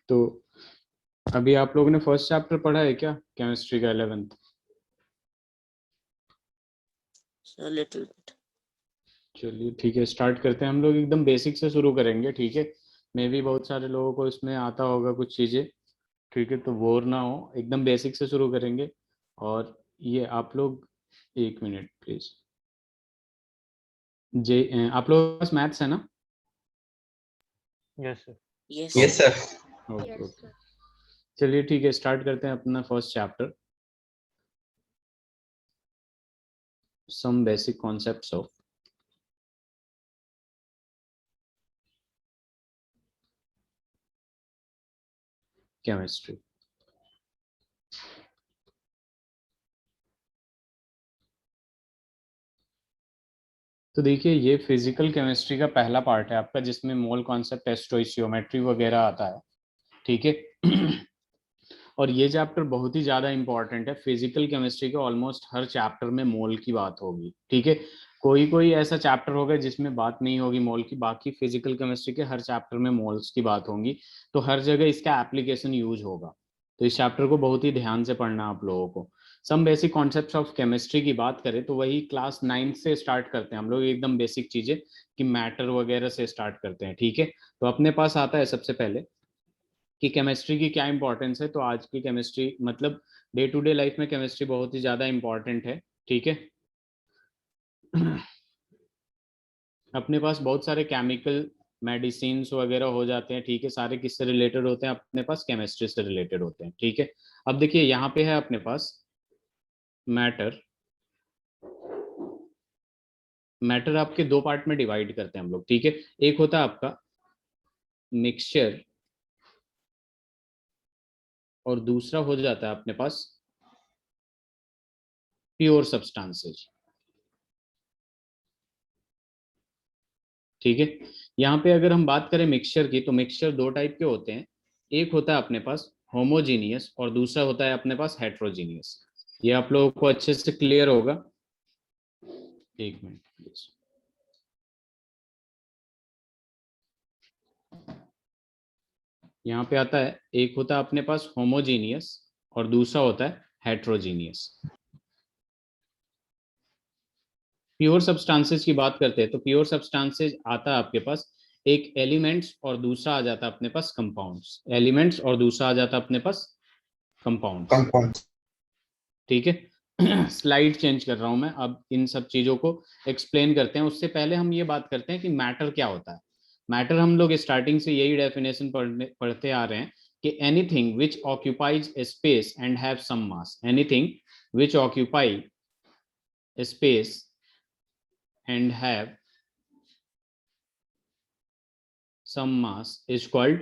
तो अभी आप लोगों ने फर्स्ट चैप्टर पढ़ा है क्या, केमिस्ट्री का 11th? Little bit. चलिए ठीक है, स्टार्ट करते हैं। हम लोग एकदम बेसिक से शुरू करेंगे, ठीक है। मे भी बहुत सारे लोगों को इसमें आता होगा कुछ चीजें, ठीक है, तो बोर ना हो, एकदम बेसिक से शुरू करेंगे। और ये आप लोग, एक मिनट प्लीज। आप लोगों के पास मैथ्स है ना? Yes sir. Yes sir. Okay okay, चलिए ठीक है, स्टार्ट करते हैं अपना first chapter, some basic concepts of chemistry. तो देखिए, ये फिजिकल केमिस्ट्री का पहला पार्ट है आपका, जिसमें मोल कॉन्सेप्ट, स्टोइचियोमेट्री वगैरह आता है, ठीक है। और ये चैप्टर बहुत ही ज्यादा इंपॉर्टेंट है। फिजिकल केमिस्ट्री के ऑलमोस्ट हर चैप्टर में मोल की बात होगी, ठीक है। कोई कोई ऐसा चैप्टर होगा जिसमें बात नहीं होगी मोल की, बाकी फिजिकल केमिस्ट्री के हर चैप्टर में मोल्स की बात होगी। तो हर जगह इसका एप्लीकेशन यूज होगा। तो इस चैप्टर को बहुत ही ध्यान से पढ़ना आप लोगों को। Some basic concepts of chemistry की बात करें तो वही क्लास 9 से स्टार्ट करते हैं हम लोग, एकदम बेसिक चीजें कि मैटर वगैरह से स्टार्ट करते हैं, ठीक है। तो अपने पास आता है सबसे पहले कि केमिस्ट्री की क्या इंपॉर्टेंस है। तो आज की केमिस्ट्री मतलब डे टू डे लाइफ में केमिस्ट्री बहुत ही ज्यादा इंपॉर्टेंट है, ठीक है। अपने पास बहुत सारे केमिकल मेडिसिन वगैरह हो जाते हैं, ठीक है। सारे किससे रिलेटेड होते हैं? अपने पास केमिस्ट्री से रिलेटेड होते हैं, ठीक है। अब देखिए यहाँ पे है अपने पास मैटर। मैटर आपके दो पार्ट में डिवाइड करते हैं हम लोग, ठीक है। एक होता है आपका मिक्सचर, और दूसरा हो जाता है अपने पास प्योर सब्सटेंसेज, ठीक है। यहाँ पे अगर हम बात करें मिक्सचर की, तो मिक्सचर दो टाइप के होते हैं। एक होता है अपने पास होमोजीनियस और दूसरा होता है अपने पास हेट्रोजीनियस। ये आप लोगों को अच्छे से क्लियर होगा। एक मिनट प्लीज। यहाँ पे आता है, एक होता है अपने पास होमोजीनियस और दूसरा होता है हेट्रोजीनियस। प्योर सब्सटेंसेस की बात करते हैं तो प्योर सब्सटेंसेस आता है आपके पास एक एलिमेंट्स और दूसरा आ जाता है अपने पास कंपाउंड्स। एलिमेंट्स और दूसरा आ जाता है अपने पास कंपाउंड्स, ठीक है। स्लाइड चेंज कर रहा हूं मैं, अब इन सब चीजों को एक्सप्लेन करते हैं। उससे पहले हम ये बात करते हैं कि मैटर क्या होता है। मैटर हम लोग स्टार्टिंग से यही डेफिनेशन पढ़ते आ रहे हैं कि anything which occupies space and have some mass. Anything which occupy space and have some mass is called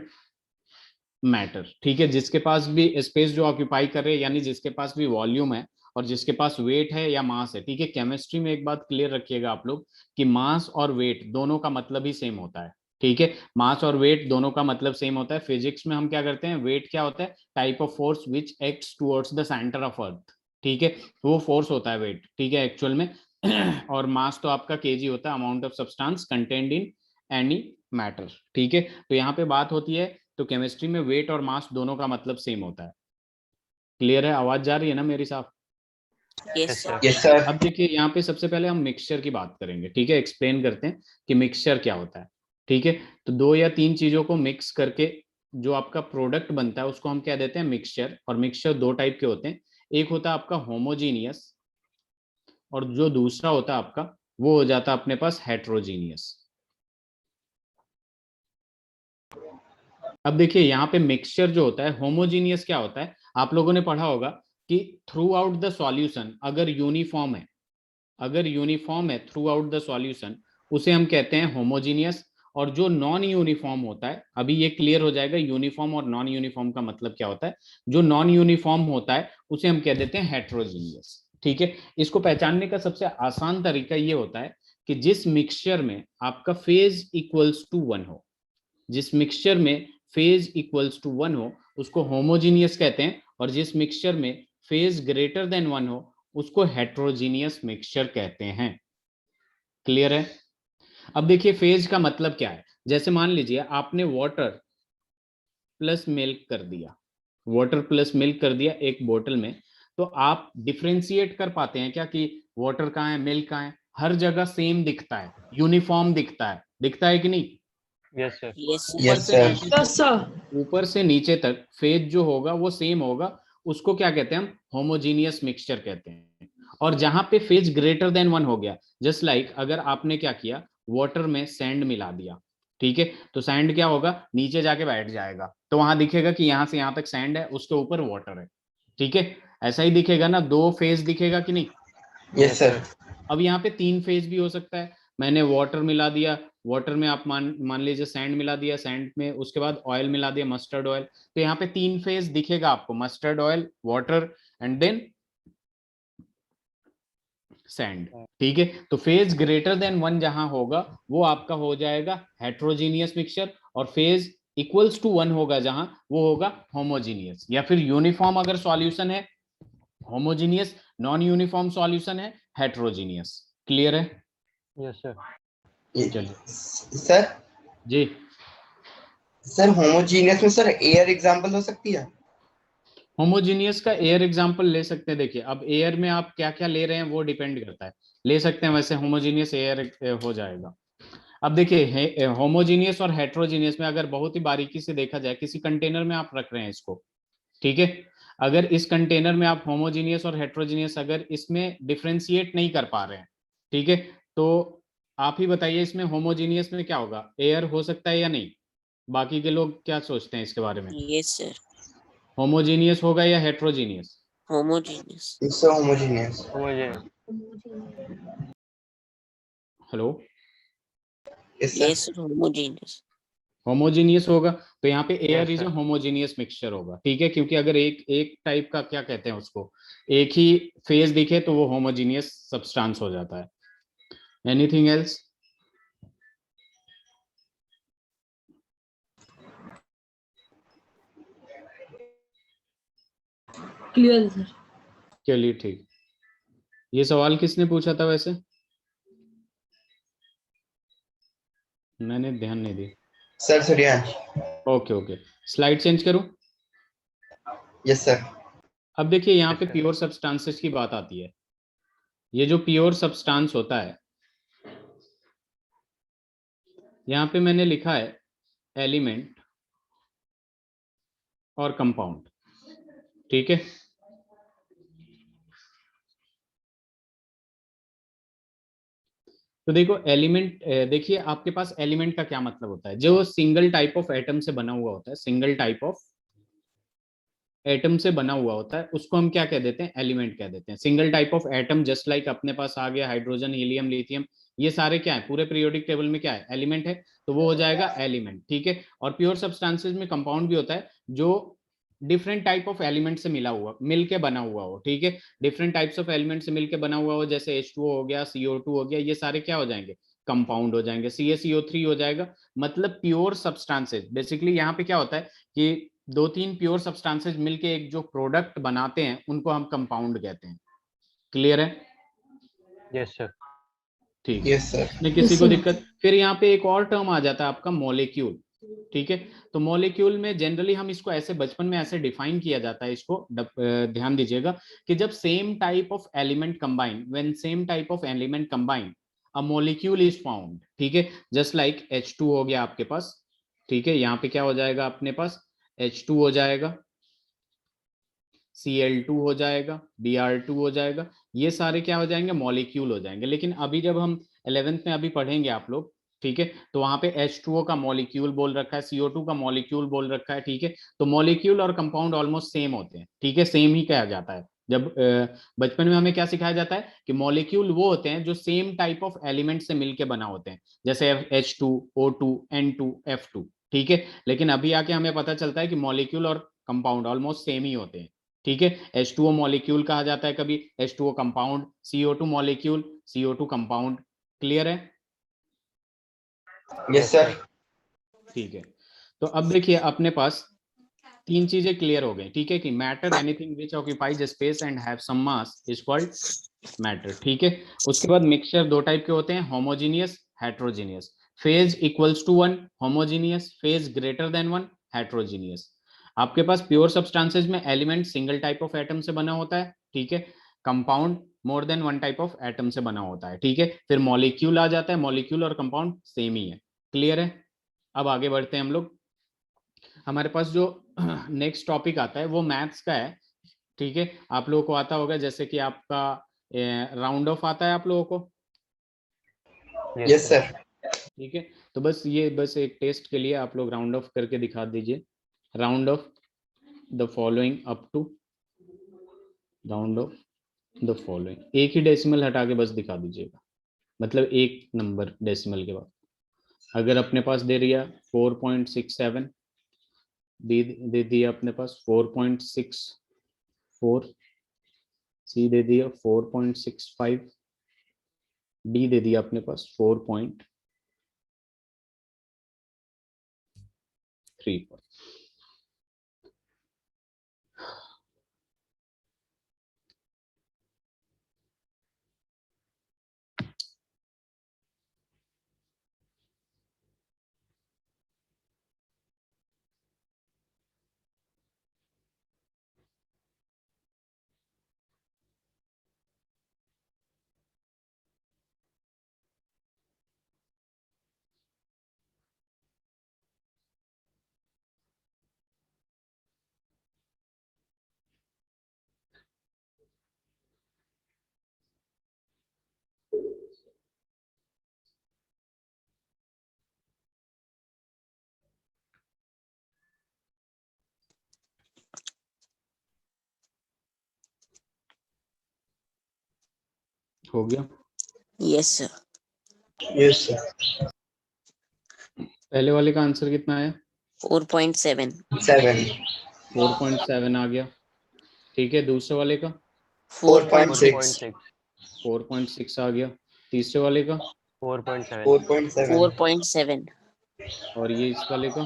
matter, ठीक है। जिसके पास भी स्पेस जो ऑक्यूपाई कर रहे हैं, यानी जिसके पास भी वॉल्यूम है और जिसके पास वेट है या मास है, ठीक है। केमिस्ट्री में एक बात क्लियर रखिएगा आप लोग कि मास और वेट दोनों का मतलब ही सेम होता है, ठीक है। मास और वेट दोनों का मतलब सेम होता है। फिजिक्स में हम क्या करते हैं, वेट क्या होता है? Type of force which acts towards the centre of earth, ठीक है। वो फोर्स होता है वेट, ठीक है, एक्चुअल में। और मास तो आपका केजी होता है, amount of substance contained in any matter, ठीक है। तो यहाँ पे बात होती है, तो केमिस्ट्री में वेट और मास दोनों का मतलब सेम होता है। क्लियर है? आवाज जा रही है ना मेरी साफ? Yes sir. Yes sir. अब देखिए यहाँ पे सबसे पहले हम मिक्सचर की बात करेंगे, ठीक है। एक्सप्लेन करते हैं कि मिक्सचर क्या होता है, ठीक है। तो दो या तीन चीजों को मिक्स करके जो आपका प्रोडक्ट बनता है उसको हम क्या देते हैं? मिक्सचर। और मिक्सचर दो टाइप के होते हैं। एक होता है आपका होमोजीनियस और जो दूसरा होता है आपका, वो हो जाता है अपने पास हेट्रोजीनियस। अब देखिए यहाँ पे मिक्सचर जो होता है, होमोजीनियस क्या होता है? आप लोगों ने पढ़ा होगा कि थ्रू आउट द सॉल्यूशन अगर यूनिफॉर्म है, अगर यूनिफॉर्म है थ्रू आउट द सॉल्यूशन, उसे हम कहते हैं होमोजीनियस। और जो नॉन यूनिफॉर्म होता है, अभी ये क्लियर हो जाएगा यूनिफॉर्म और नॉन यूनिफॉर्म का मतलब क्या होता है। जो नॉन यूनिफॉर्म होता है उसे हम कह देते हैं हेट्रोजीनियस, ठीक है। इसको पहचानने का सबसे आसान तरीका ये होता है कि जिस मिक्सचर में आपका फेज इक्वल्स टू वन हो, जिस मिक्सचर में फेज इक्वल्स टू वन हो उसको होमोजीनियस कहते हैं। और जिस मिक्सचर में फेज ग्रेटर देन वन हो उसको हेट्रोजीनियस मिक्सचर कहते हैं। क्लियर है? अब देखिए फेज का मतलब क्या है। जैसे मान लीजिए आपने वाटर प्लस मिल्क कर दिया, वाटर प्लस मिल्क कर दिया एक बोतल में, तो आप डिफरेंशिएट कर पाते हैं क्या कि वाटर कहाँ है, मिल्क कहाँ है? हर जगह सेम दिखता है, यूनिफॉर्म दिखता है कि नहीं? Yes sir. Yes, sir. ऊपर Yes, से sir. नीचे तक, ऊपर से नीचे तक फेज जो होगा वो सेम होगा, उसको क्या कहते हैं हम? होमोजीनियस मिक्सचर कहते हैं। और जहां पे फेज ग्रेटर देन 1 हो गया, जस्ट लाइक अगर आपने क्या किया, वाटर में सैंड मिला दिया, ठीक है, तो सैंड क्या होगा, नीचे जाके बैठ जाएगा, तो वहां दिखेगा कि यहां से यहां तक सैंड है, उसके ऊपर वाटर है, ठीक है, ऐसा ही दिखेगा ना, 2 फेज दिखेगा कि नहीं? Yes, sir. अब यहाँ पे 3 फेज भी हो सकता है, मैंने वाटर मिला दिया, वाटर में आप मान लीजिए सैंड मिला दिया, सैंड में उसके बाद ऑयल मिला दिया, मस्टर्ड ऑयल, तो यहाँ पे 3 फेज दिखेगा आपको, mustard oil, water and then sand, ठीक है। तो फेज ग्रेटर देन 1 जहां होगा वो आपका हो जाएगा हेट्रोजीनियस मिक्सचर, और फेज इक्वल्स टू 1 होगा जहां, वो होगा होमोजीनियस, या फिर यूनिफॉर्म अगर सॉल्यूशन है होमोजीनियस, नॉन यूनिफॉर्म सॉल्यूशन है हेट्रोजीनियस। क्लियर है? Yes sir. चलिए सर जी। सर होमोजीनियस में सर एयर एग्जांपल हो सकती है? होमोजीनियस का एयर एग्जांपल ले सकते हैं, देखिए अब एयर में आप क्या क्या ले रहे हैं वो डिपेंड करता है, ले सकते हैं, वैसे होमोजीनियस एयर हो जाएगा। अब देखिए होमोजीनियस और हेट्रोजीनियस में अगर बहुत ही बारीकी से देखा जाए, किसी कंटेनर में आप रख रहे हैं इसको, ठीक है, अगर इस कंटेनर में आप होमोजीनियस और हेट्रोजीनियस अगर इसमें डिफरेंशिएट नहीं कर पा रहे हैं, ठीक है, तो आप ही बताइए इसमें होमोजीनियस में क्या होगा, एयर हो सकता है या नहीं? बाकी के लोग क्या सोचते हैं इसके बारे में? Yes, sir. होमोजीनियस होगा या heterogeneous? Homogeneous. It's so homogeneous. Hello? Yes, sir. Homogeneous. Homogeneous होगा, तो यहाँ पे air Yes, is a sir. Homogeneous mixture होगा, ठीक है, क्योंकि अगर एक टाइप का क्या कहते हैं उसको, एक ही फेज दिखे तो वो होमोजीनियस सब्सटेंस हो जाता है। Anything else? Clear sir. चलिए ठीक। ये सवाल किसने पूछा था वैसे? मैंने ध्यान नहीं दी। Sir Suryansh. Okay okay, slide change करूं? Yes sir. अब देखिए यहाँ Yes, पे sir. प्योर सब्सटेंसेस की बात आती है। ये जो प्योर सब्सटेंस होता है, यहाँ पे मैंने लिखा है एलिमेंट और कंपाउंड, ठीक है। तो देखो एलिमेंट, देखिए आपके पास एलिमेंट का क्या मतलब होता है, जो सिंगल टाइप ऑफ एटम से बना हुआ होता है, सिंगल टाइप ऑफ एटम से बना हुआ होता है, उसको हम क्या कह देते हैं, एलिमेंट कह देते हैं। Single type of atom, just like अपने पास आ गया हाइड्रोजन, हीलियम, लिथियम, ये सारे क्या है, पूरे पीरियोडिक टेबल में क्या है, एलिमेंट है, तो वो हो जाएगा एलिमेंट, ठीक है। और प्योर सब्सटेंसेस में कंपाउंड भी होता है, जो डिफरेंट टाइप ऑफ एलिमेंट से मिलके बना हुआ हो, ठीक है, डिफरेंट टाइप्स ऑफ एलिमेंट से मिलके बना हुआ हो, जैसे H2O हो गया, CO2 हो गया, ये सारे क्या हो जाएंगे, कंपाउंड हो जाएंगे, CaCO3 हो जाएगा। मतलब प्योर सब्सटेंसेस, बेसिकली यहाँ पे क्या होता है कि 2-3 प्योर सब्सटेंसेस मिलके एक जो प्रोडक्ट बनाते हैं उनको हम कंपाउंड कहते हैं। क्लियर है? Yes, sir. ठीक, यस सर। इसमें किसी को दिक्कत? फिर यहाँ पे एक और टर्म आ जाता है आपका मॉलिक्यूल, ठीक है। तो मॉलिक्यूल में जनरली हम इसको ऐसे बचपन में ऐसे डिफाइन किया जाता है, इसको ध्यान दीजिएगा कि जब same type of element combine, when same type of element combine a molecule is found, ठीक है, जस्ट लाइक H2 हो गया आपके पास, ठीक है, यहाँ पे क्या हो जाएगा अपने पास, H2 हो जाएगा, Cl2 हो जाएगा, Br2 हो जाएगा, ये सारे क्या हो जाएंगे, मॉलिक्यूल हो जाएंगे। लेकिन अभी जब हम 11th में अभी पढ़ेंगे आप लोग, ठीक है, तो वहां पे H2O का मॉलिक्यूल बोल रखा है, CO2 का मॉलिक्यूल बोल रखा है, ठीक है, तो मॉलिक्यूल और कंपाउंड ऑलमोस्ट सेम होते हैं, ठीक है, सेम ही कहा जाता है। जब बचपन में हमें क्या सिखाया जाता है कि मॉलिक्यूल वो होते हैं जो सेम टाइप ऑफ एलिमेंट से मिलके बना होते हैं, जैसे H2, O2, N2, F2, ठीक है। लेकिन अभी आके हमें पता चलता है कि मॉलिक्यूल और कंपाउंड ऑलमोस्ट सेम ही होते हैं, ठीक है। H2O मॉलिक्यूल कहा जाता है कभी, H2O compound, CO2 molecule, CO2 compound. Clear है? Yes sir. ठीक है, तो अब देखिए अपने पास 3 चीजें क्लियर हो गई, ठीक है, कि matter anything which occupies space and have some mass is called matter, ठीक है। उसके बाद मिक्सचर 2 टाइप के होते हैं, homogeneous, heterogeneous. Phase equals to 1 homogeneous, phase greater than 1 heterogeneous. आपके पास प्योर सब्सटेंसेस में element single type of atom से बना होता है, ठीक है। Compound more than one type of atom से बना होता है, ठीक है। फिर मॉलिक्यूल आ जाता है, मॉलिक्यूल और कंपाउंड सेम ही है। क्लियर है? अब आगे बढ़ते हैं हम लोग। हमारे पास जो नेक्स्ट टॉपिक आता है वो मैथ्स का है, ठीक है। आप लोगों को आता होगा, जैसे कि आपका राउंड ऑफ आता है आप लोगों को। Yes sir. ठीक है, तो बस ये बस एक टेस्ट के लिए आप लोग राउंड ऑफ करके दिखा दीजिए। Round off the following up to, round off the following, एक ही डेसिमल हटा के बस दिखा दीजिएगा, मतलब एक नंबर डेसिमल के बाद। अगर अपने पास दे दिया 4.67, दे दिया अपने पास 4.64, सी दे दिया 4.65, डी दे दिया अपने पास 4.3। हो गया? Yes sir. Yes sir. पहले वाले का आंसर कितना आया? 4.7। 7। 4.7 आ गया, ठीक है। दूसरे वाले का 4.6। 4.6 आ गया। तीसरे वाले का 4.7 4.7। और ये इस वाले का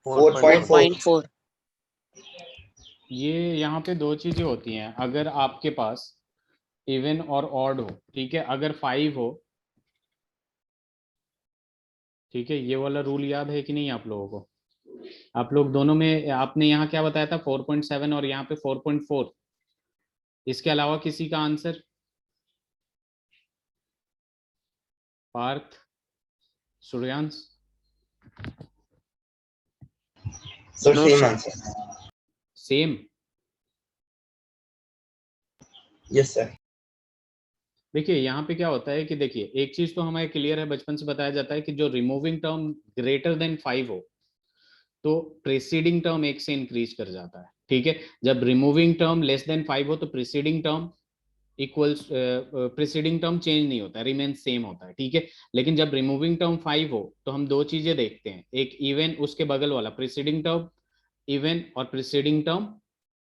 4.4। 4.4। ये यहाँ पे दो चीजें होती हैं, अगर आपके पास इवन और ऑड हो, ठीक है। अगर 5 हो, ठीक है, ये वाला रूल याद है कि नहीं आप लोगों को? आप लोग दोनों में, आपने यहाँ क्या बताया था? 4.7 और यहाँ पे 4.4। इसके अलावा किसी का answer? Parth, Suryansh? Sir No, same sir. Answer. Same? Yes sir. देखिए यहाँ पे क्या होता है कि देखिए, एक चीज तो हमें क्लियर है, बचपन से बताया जाता है कि जो रिमूविंग टर्म ग्रेटर देन 5 हो तो प्रीसीडिंग टर्म 1 से इंक्रीज कर जाता है, ठीक है। जब रिमूविंग टर्म लेस देन 5 हो तो preceding term equals, preceding term change नहीं होता है, रिमेन सेम होता है, ठीक है। लेकिन जब रिमूविंग टर्म 5 हो तो हम दो चीजें देखते हैं, एक इवन, उसके बगल वाला प्रीसीडिंग टर्म इवन और प्रीसीडिंग टर्म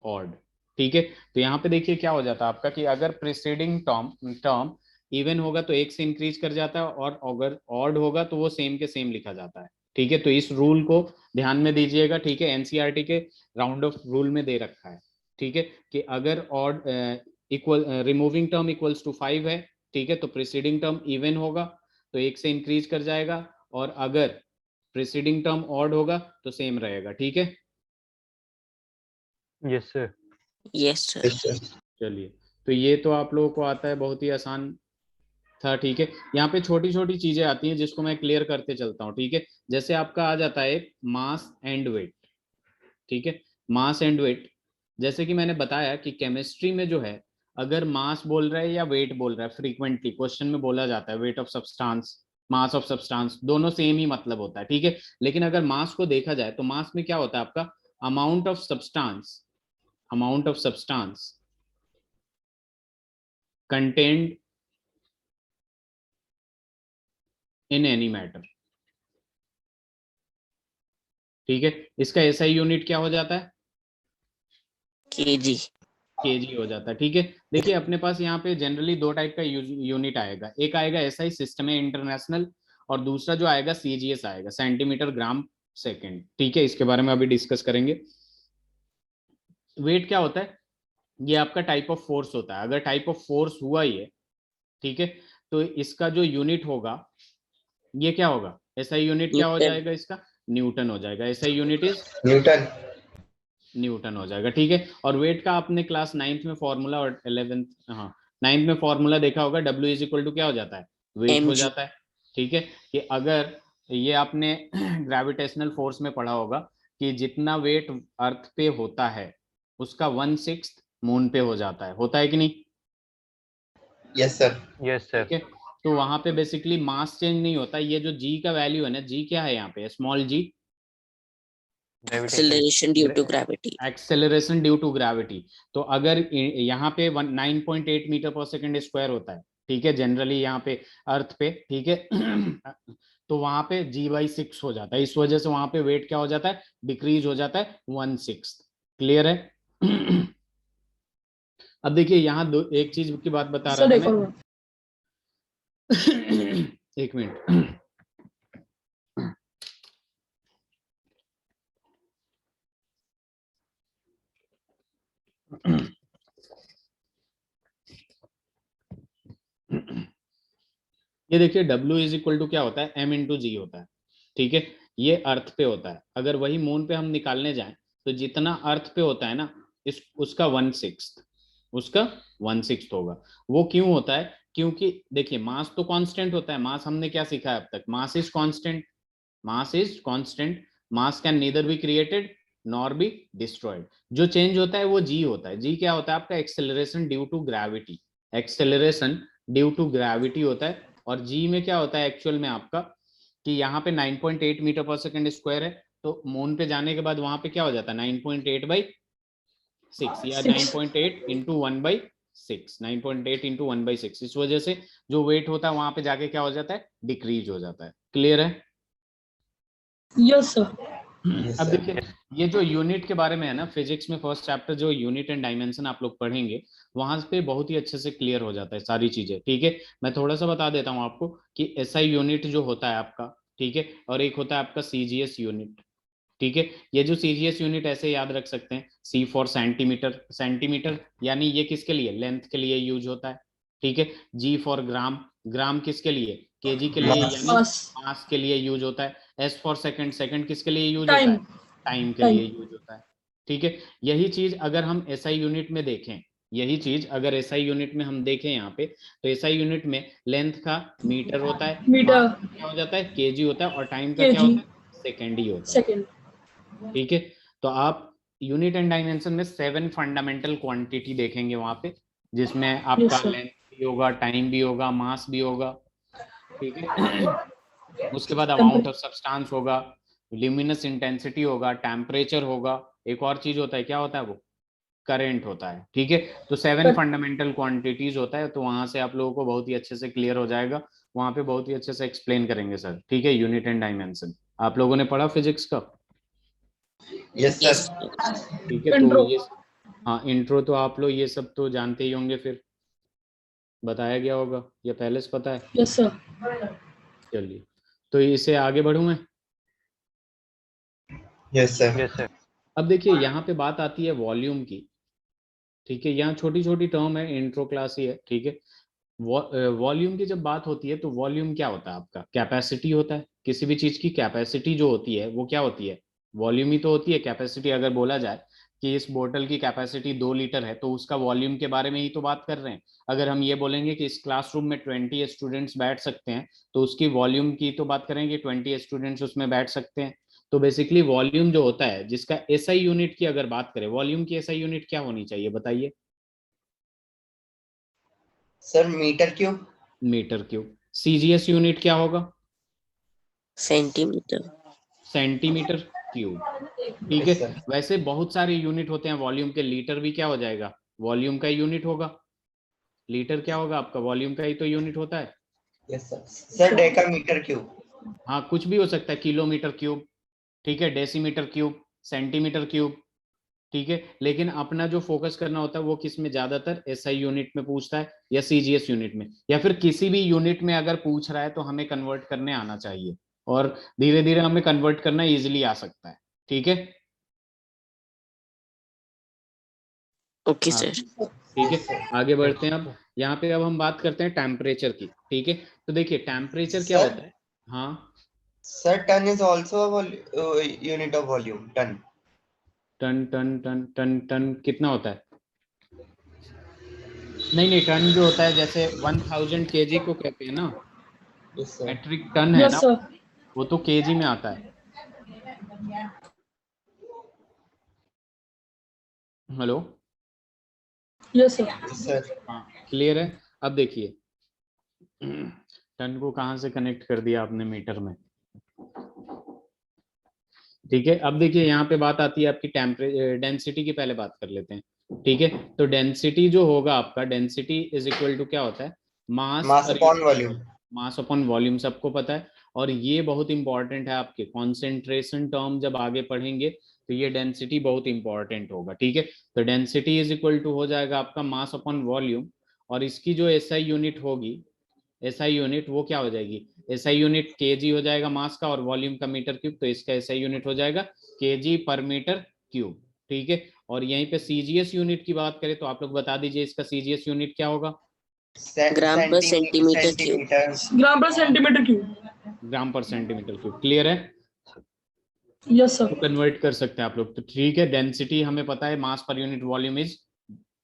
ऑड, ठीक है। तो यहाँ पे देखिए क्या हो जाता है आपका कि अगर प्रीसीडिंग टर्म टर्म इवन होगा तो 1 से इंक्रीज कर जाता है, और अगर ऑड होगा तो वो सेम के सेम लिखा जाता है, ठीक है। तो इस रूल को ध्यान में दीजिएगा, ठीक है। एनसीईआरटी के राउंड ऑफ रूल में दे रखा है, ठीक है, कि अगर odd equal, removing term equals to 5 है, ठीक है, तो प्रीसीडिंग टर्म इवन होगा तो 1 से इंक्रीज कर जाएगा, और अगर प्रीसीडिंग टर्म ऑड होगा तो सेम रहेगा, ठीक है। Yes sir. Yes sir. Yes sir. चलिए, तो ये तो आप लोगों को आता है, बहुत ही आसान था, ठीक है। यहाँ पे छोटी छोटी चीजें आती हैं जिसको मैं क्लियर करते चलता हूँ, ठीक है। जैसे आपका आ जाता है मास एंड वेट, ठीक है। मास एंड वेट, जैसे कि मैंने बताया कि केमिस्ट्री में जो है, अगर मास बोल रहा है या वेट बोल रहा है, फ्रीक्वेंटली क्वेश्चन में बोला जाता है weight of substance, mass of substance, दोनों सेम ही मतलब होता है, ठीक है। लेकिन अगर मास को देखा जाए तो मास में क्या होता है आपका? Amount of substance, amount of substance contained in any matter, ठीक है। इसका एसआई यूनिट क्या हो जाता है? केजी। केजी हो जाता है, ठीक है। देखिए अपने पास यहाँ पे जनरली दो टाइप का यूनिट आएगा, एक आएगा एसआई सिस्टम है इंटरनेशनल, और दूसरा जो आएगा सीजीएस आएगा, सेंटीमीटर ग्राम सेकेंड, ठीक है। इसके बारे में अभी डिस्कस करेंगे। वेट क्या होता है? ये आपका टाइप ऑफ फोर्स होता है, अगर टाइप ऑफ फोर्स हुआ ही है, ठीक है, तो इसका जो यूनिट होगा ये क्या होगा? एसआई यूनिट क्या हो न्यूटन। जाएगा इसका? न्यूटन हो जाएगा। SI unit is Newton. Newton हो जाएगा, ठीक है। और वेट का आपने क्लास 9th में फॉर्मूला और 11th, हाँ 9th में फॉर्मूला देखा होगा, W इज इक्वल टू क्या हो जाता है, वेट हो mg। जाता है, ठीक है। कि अगर ये आपने ग्रेविटेशनल फोर्स में पढ़ा होगा कि जितना वेट अर्थ पे होता है उसका 1/6 मून पे हो जाता है, होता है कि नहीं? Yes sir. Yes, sir. ठीक है। तो वहां पे बेसिकली मास चेंज नहीं होता, ये जो जी का वैल्यू है ना, जी क्या है यहाँ पे, small g, Gravitation. Acceleration due to gravity। Acceleration due to gravity. तो अगर यहाँ पे 9.8 मीटर पर सेकेंड स्क्वायर होता है, ठीक है, जनरली यहाँ पे अर्थ पे, ठीक है, तो वहां पे G/6 हो जाता है, इस वजह से वहां पे वेट क्या हो जाता है, डिक्रीज हो जाता है 1/6। क्लियर है? अब देखिए यहाँ दो एक चीज की बात बता रहा था मैं। एक मिनट। ये देखिए W इज इक्वल टू क्या होता है, M इंटू जी होता है, ठीक है। ये अर्थ पे होता है, अगर वही मून पे हम निकालने जाएं तो जितना अर्थ पे होता है ना, इस उसका 1/6, उसका 1/6 होगा। वो क्यों होता है? क्योंकि देखिए मास तो कांस्टेंट होता है, मास हमने क्या सीखा है अब तक, mass is constant, mass is constant, mass can neither be created nor be destroyed. जो चेंज होता है वो जी होता है। जी क्या होता है आपका, acceleration due to gravity, acceleration due to gravity होता है। और जी में क्या होता है एक्चुअल में आपका, कि यहाँ पे 9.8 मीटर पर सेकेंड स्क्वायर है, तो मून पे जाने के बाद वहां पे क्या हो जाता है, 9.8/6 या 9.8 इंटू 1/6, 9.8 इंटू 1/6। इस वजह से जो वेट होता है वहां पे जाके क्या हो जाता है, डिक्रीज हो जाता है। क्लियर है? Yes sir. अब देखिए ये जो यूनिट के बारे में है ना, फिजिक्स में फर्स्ट चैप्टर जो यूनिट एंड डायमेंशन आप लोग पढ़ेंगे, वहां पे बहुत ही अच्छे से क्लियर हो जाता है सारी चीजें, ठीक है। मैं थोड़ा सा बता देता हूँ आपको कि एसआई यूनिट जो होता है आपका, ठीक है, और एक होता है आपका सीजीएस यूनिट, ठीक है। ये जो सीजीएस यूनिट ऐसे याद रख सकते हैं, सी फॉर सेंटीमीटर, सेंटीमीटर यानी ये किसके लिए, लेंथ के लिए यूज होता है, ठीक है। जी फॉर ग्राम, ग्राम किसके लिए, केजी के लिए, यानी मास के लिए यूज होता है। एस फॉर सेकंड, सेकंड किसके लिए यूज होता है, टाइम के लिए यूज होता है, ठीक है। यही चीज अगर हम एसआई यूनिट में देखें, यही चीज अगर एसआई यूनिट में हम देखें यहाँ पे, तो एसआई यूनिट में लेंथ का मीटर होता है, मीटर क्या हो जाता है, केजी होता है, और टाइम का क्या होता है, सेकेंड ही होता है, सेकंड। ठीक है। तो आप यूनिट एंड डायमेंशन में 7 फंडामेंटल क्वांटिटी देखेंगे वहां पे, जिसमें आपका लेंथ भी होगा, टाइम भी होगा, मास भी होगा, ठीक है। उसके बाद अमाउंट ऑफ सब्सटेंस होगा, ल्यूमिनस इंटेंसिटी होगा, टेम्परेचर होगा, एक और चीज होता है, क्या होता है वो, करंट होता है, ठीक है। तो 7 फंडामेंटल क्वांटिटीज होता है, तो वहां से आप लोगों को बहुत ही अच्छे से क्लियर हो जाएगा, वहां पे बहुत ही अच्छे से एक्सप्लेन करेंगे सर, ठीक है। यूनिट एंड डायमेंशन आप लोगों ने पढ़ा फिजिक्स का? Yes sir. ठीक है। तो ये हाँ इंट्रो तो आप लोग ये सब तो जानते ही होंगे, फिर बताया गया होगा या पहले से पता है? Yes sir. चलिए, तो इसे आगे बढ़ूं मैं। Yes sir. Yes, sir. अब देखिए यहाँ पे बात आती है वॉल्यूम की, ठीक है। यहाँ छोटी छोटी टर्म है, इंट्रो क्लास ही है, ठीक है। वॉल्यूम की जब बात होती है तो वॉल्यूम क्या होता है आपका, कैपेसिटी होता है। किसी भी चीज की कैपेसिटी जो होती है वो क्या होती है, वॉल्यूम ही तो होती है। कैपेसिटी अगर बोला जाए कि इस बोतल की कैपेसिटी 2 लीटर है, तो उसका वॉल्यूम के बारे में ही तो बात कर रहे हैं। अगर हम ये बोलेंगे कि इस क्लासरूम में 20 स्टूडेंट्स बैठ सकते हैं, तो उसकी वॉल्यूम की तो बात करेंगे, 20 स्टूडेंट्स उसमें बैठ सकते हैं। तो बेसिकली वॉल्यूम जो होता है, जिसका एसआई यूनिट की अगर बात करें, वॉल्यूम की एसआई यूनिट क्या होनी चाहिए बताइए? Sir metre cube. Metre cube. CGS unit क्या होगा? सेंटीमीटर। सेंटीमीटर क्यूब, ठीक है। वैसे बहुत सारे यूनिट होते हैं वॉल्यूम के, लीटर भी क्या हो जाएगा, वॉल्यूम का यूनिट होगा। लीटर क्या होगा आपका, वॉल्यूम का ही तो यूनिट होता है। Yes sir. Sir decametre cube. हाँ कुछ भी हो सकता है, किलोमीटर क्यूब, ठीक है, डेसीमीटर क्यूब, सेंटीमीटर क्यूब, ठीक है। लेकिन अपना जो फोकस करना होता है वो किस में, ज्यादातर एसआई यूनिट में पूछता है, या सीजीएस यूनिट में, या फिर किसी भी यूनिट में अगर पूछ रहा है तो हमें कन्वर्ट करने आना चाहिए, और धीरे धीरे हमें कन्वर्ट करना इजिली आ सकता है, ठीक है। ओके हाँ सर। ठीक है, आगे बढ़ते हैं। अब यहाँ पे अब हम बात करते हैं टेम्परेचर की, ठीक है। तो देखिए टेम्परेचर क्या सर? होता है, हाँ Sir, ton is also a unit of volume. Ton. Ton ton ton ton ton कितना होता है? नहीं, टन जो होता है जैसे 1000 केजी को कहते हैं ना, Yes, sir. मेट्रिक टन है Yes, ना, sir. वो तो केजी में आता है। Hello, Yes, sir. Yes, sir. हाँ क्लियर है। अब देखिए टन को कहाँ से कनेक्ट कर दिया आपने मीटर में, ठीक है। अब देखिए यहाँ पे बात आती है आपकी डेंसिटी की, पहले बात कर लेते हैं, ठीक है। तो डेंसिटी जो होगा आपका, डेंसिटी इज इक्वल टू क्या होता है? Mass upon volume. Mass upon volume, सबको पता है। और ये बहुत इंपॉर्टेंट है आपके कॉन्सेंट्रेशन टर्म जब आगे पढ़ेंगे तो ये डेंसिटी बहुत इंपॉर्टेंट होगा, ठीक है। तो डेंसिटी इज इक्वल टू हो जाएगा आपका मास अपॉन वॉल्यूम, और इसकी जो एसआई यूनिट होगी, एसआई यूनिट वो क्या हो जाएगी? एसआई यूनिट केजी हो जाएगा मास का, और वॉल्यूम का मीटर क्यूब, तो इसका एसआई यूनिट हो जाएगा केजी पर मीटर क्यूब, ठीक है। और यहीं पे सीजीएस यूनिट की बात करें तो आप लोग बता दीजिए इसका सीजीएस यूनिट क्या होगा? Gram per centimeter cube. Gram per centimeter cube. ग्राम पर सेंटीमीटर क्यूब, क्लियर है। Yes, sir. तो कन्वर्ट कर सकते हैं आप लोग, तो ठीक है। डेंसिटी हमें पता है, मास per unit volume is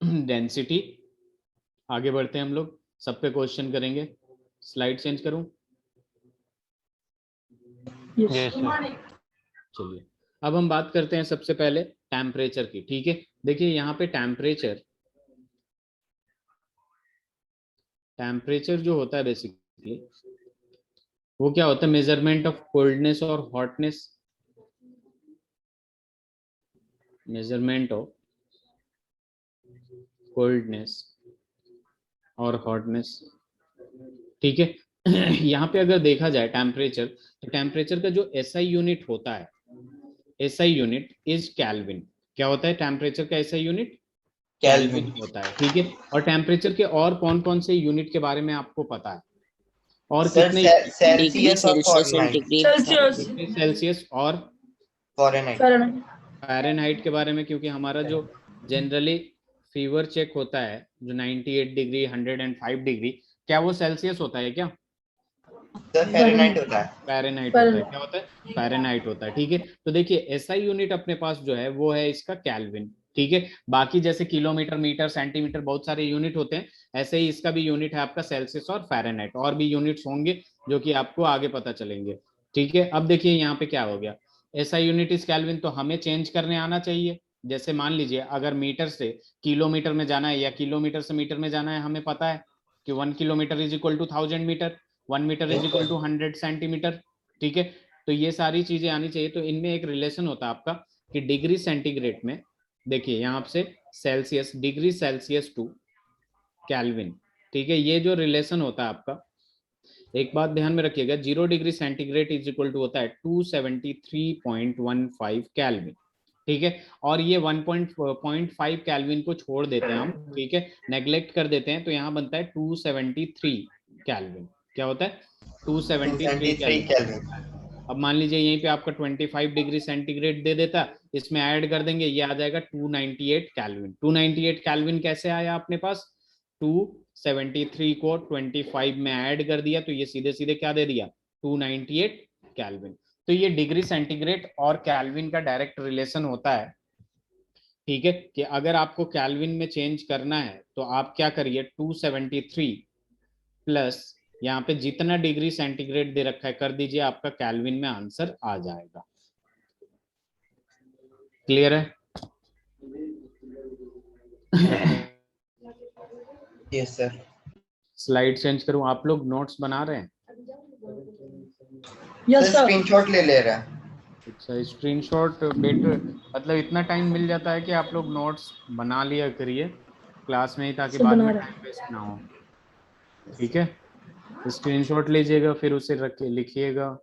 density. आगे बढ़ते हैं हम लोग, सब पे क्वेश्चन करेंगे। स्लाइड चेंज करूं? Yes. Yes, sir. चलिए, अब हम बात करते हैं सबसे पहले टेम्परेचर की, ठीक है। देखिए यहाँ पे टेम्परेचर जो होता है बेसिकली वो क्या होता है? मेजरमेंट ऑफ कोल्डनेस और हॉटनेस, मेजरमेंट ऑफ कोल्डनेस और हॉटनेस, ठीक है। यहाँ पे अगर देखा जाए टेम्परेचर, तो टेम्परेचर का जो एसआई यूनिट होता है, एसआई यूनिट इज केल्विन। क्या होता है टेम्परेचर का एसआई यूनिट? केल्विन होता है, ठीक है। और टेम्परेचर के और कौन कौन से यूनिट के बारे में आपको पता है? और Sir, कितने? Degree Celsius or Celsius and Fahrenheit? degree Celsius. Degree Celsius और Fahrenheit. Fahrenheit. फ़ारेनहाइट के बारे में, क्योंकि हमारा जो जनरली फीवर चेक होता है जो 98 डिग्री 105 डिग्री, क्या वो सेल्सियस होता है क्या? Sir, Fahrenheit होता है. फ़ारेनहाइट होता है। क्या होता है? फ़ारेनहाइट होता है, ठीक है। तो देखिए एसआई यूनिट अपने पास जो है वो है इसका केल्विन, ठीक है। बाकी जैसे किलोमीटर, मीटर, सेंटीमीटर, बहुत सारे यूनिट होते हैं, ऐसे ही इसका भी यूनिट है आपका सेल्सियस और फ़ारेनहाइट। और भी यूनिट्स होंगे जो कि आपको आगे पता चलेंगे, ठीक है। अब देखिए यहाँ पे क्या हो गया, एसआई यूनिट इज केल्विन, तो हमें चेंज करने आना चाहिए। जैसे मान लीजिए अगर मीटर से किलोमीटर में जाना है या किलोमीटर से मीटर में जाना है, हमें पता है कि 1 kilometre is equal to 1000 metre, 1 metre is equal to 100 centimetre, ठीक है। तो ये सारी चीजें आनी चाहिए। तो इनमें एक रिलेशन होता है आपका कि डिग्री सेंटीग्रेड में, देखिए यहाँ से Celsius, degree Celsius to Kelvin, ठीक है। ये जो रिलेशन होता है आपका, एक बात ध्यान में रखिएगा, 0 degree centigrade is equal to होता है 273.15 केल्विन, ठीक है। और ये 1.5 केल्विन को छोड़ देते हैं हम, ठीक है, नेग्लेक्ट कर देते हैं, तो यहाँ बनता है 273 केल्विन। क्या होता है? 273 केल्विन। अब मान लीजिए यहीं पे आपका 25 डिग्री सेंटीग्रेड दे देता, इसमें ऐड कर देंगे, ये आ जाएगा 298 केल्विन। 298 केल्विन कैसे आया अपने पास? 273 को 25 में ऐड कर दिया तो ये सीधे सीधे क्या दे दिया? 298 केल्विन। तो ये डिग्री सेंटीग्रेड और केल्विन का डायरेक्ट रिलेशन होता है, ठीक है, कि अगर आपको केल्विन में चेंज करना है तो आप क्या करिए, 273 प्लस यहाँ पे जितना डिग्री सेंटीग्रेड दे रखा है कर दीजिए, आपका केल्विन में आंसर आ जाएगा। क्लियर है? Yes sir. स्लाइड चेंज करूं? आप लोग नोट्स बना रहे हैं? Yes, sir. स्क्रीनशॉट ले रहा है। अच्छा, स्क्रीनशॉट बेटर, मतलब इतना टाइम मिल जाता है कि आप लोग नोट्स बना लिया करिए क्लास में ही, ताकि सब बाद बना में रहे टाइम वेस्ट ना हो, ठीक है। स्क्रीनशॉट लीजिएगा, फिर उसे रख के लिखिएगा,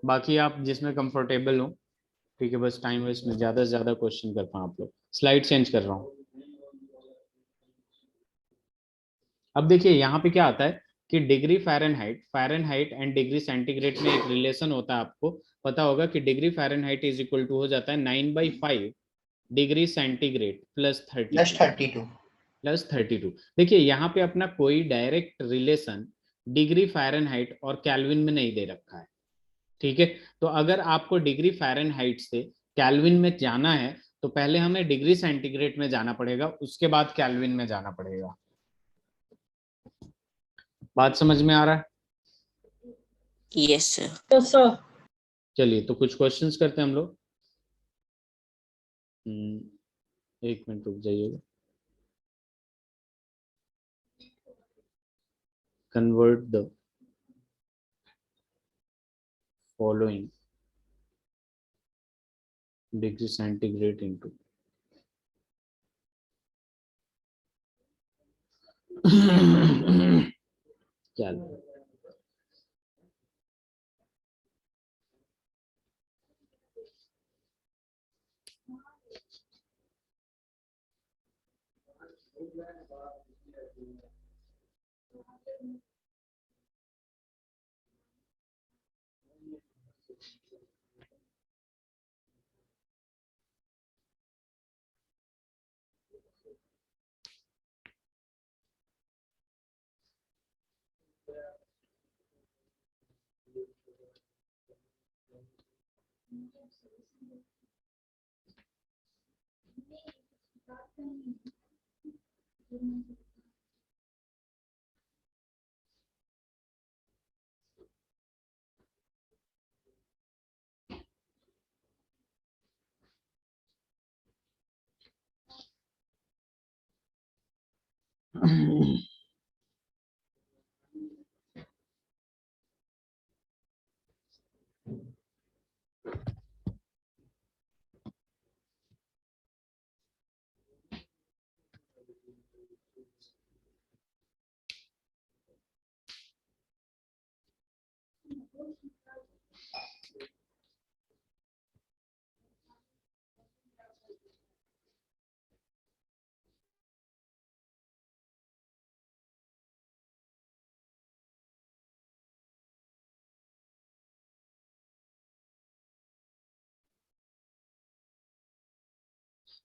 बाकी आप जिसमें कंफर्टेबल हो, ठीक है। बस टाइम वेस्ट में ज़्यादा से ज़्यादा क्वेश्चन कर पाए आप लोग। स्लाइड चेंज कर रहा हूँ। अब देखिए यहाँ पे क्या आता है कि degree Fahrenheit and degree centigrade में एक रिलेशन होता है, आपको पता होगा कि degree Fahrenheit is equal to हो जाता है 9/5 डिग्री सेंटीग्रेड प्लस 32। देखिए यहाँ पे अपना कोई डायरेक्ट रिलेशन डिग्री फ़ारेनहाइट और केल्विन में नहीं दे रखा है, ठीक है, तो अगर आपको डिग्री फ़ारेनहाइट से केल्विन में जाना है तो पहले हमें डिग्री सेंटीग्रेड में जाना पड़ेगा, उसके बाद केल्विन में जाना पड़ेगा। बात समझ में आ रहा है? Yes, sir. Yes, sir. चलिए तो कुछ क्वेश्चंस करते हैं हम लोग। एक मिनट रुक जाइएगा। Convert the following degree centigrade into kelvin.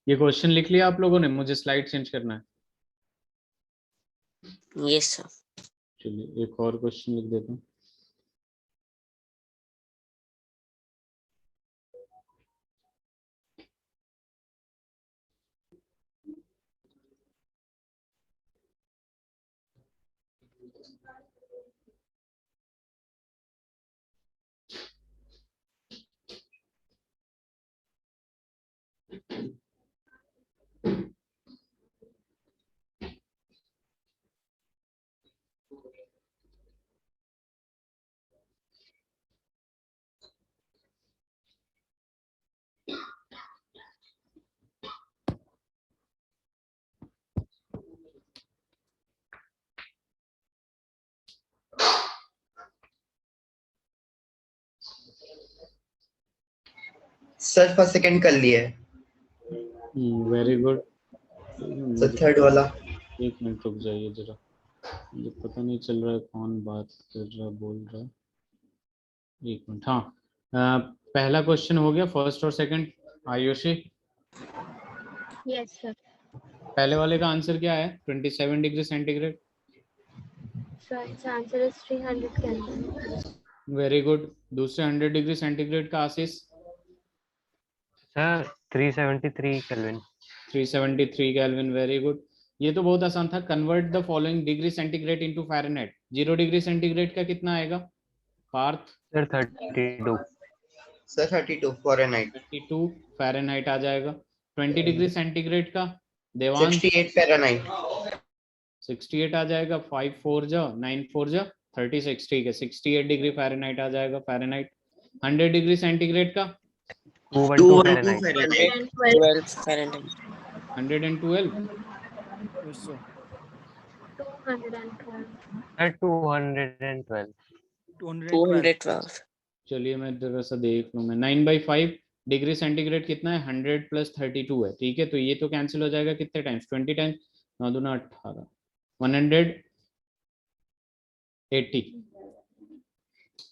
ये क्वेश्चन लिख लिया आप लोगों ने? मुझे स्लाइड चेंज करना है। Yes, sir. चलिए एक और क्वेश्चन लिख देता हूँ। सर फर्स्ट सेकंड कर लिए। Very good. सर थर्ड वाला। एक मिनट रुक जाइए जरा, मुझे पता नहीं चल रहा है कौन बात कर रहा बोल रहा है। एक मिनट। हाँ, पहला क्वेश्चन हो गया, फर्स्ट और सेकंड। Ayushi, Yes, sir. पहले वाले का आंसर क्या है? 27 degree centigrade. So its answer is 300 Kelvin. Very good. दूसरे 100 डिग्री सेंटीग्रेड का Ashish? Sir 373 Kelvin. 373 Kelvin. Very good. ये तो बहुत आसान था। Convert the following degree centigrade into Fahrenheit. 0 degree centigrade का कितना आएगा Parth? Sir 32। Sir 32 Fahrenheit. 32 Fahrenheit आ जाएगा। 20 डिग्री सेंटीग्रेड का देवांश? 68 फ़ारेनहाइट। 68 आ जाएगा। 5 4 जा 9 4 जा 36। ठीक है, 68 डिग्री फ़ारेनहाइट आ जाएगा फ़ारेनहाइट। 100 डिग्री सेंटीग्रेड का 212 फ़ारेनहाइट। 112 Fahrenheit. 112। 212. सर 212। 212. चलिए मैं जरा सा देख लूँ मैं। 9/5 डिग्री सेंटीग्रेड कितना है? 100 + 32 है। ठीक है, तो ये तो कैंसिल हो जाएगा कितने टाइम्स? 20 टाइम्स। 9 दूना 18, 180।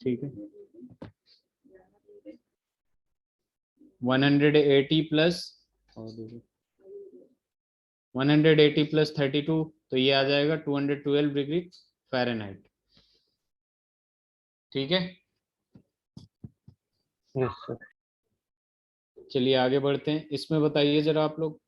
ठीक है, 180 प्लस 32, तो ये आ जाएगा 212 डिग्री फ़ारेनहाइट। ठीक है, Yes, sir. चलिए आगे बढ़ते हैं, इसमें बताइए जरा आप लोग।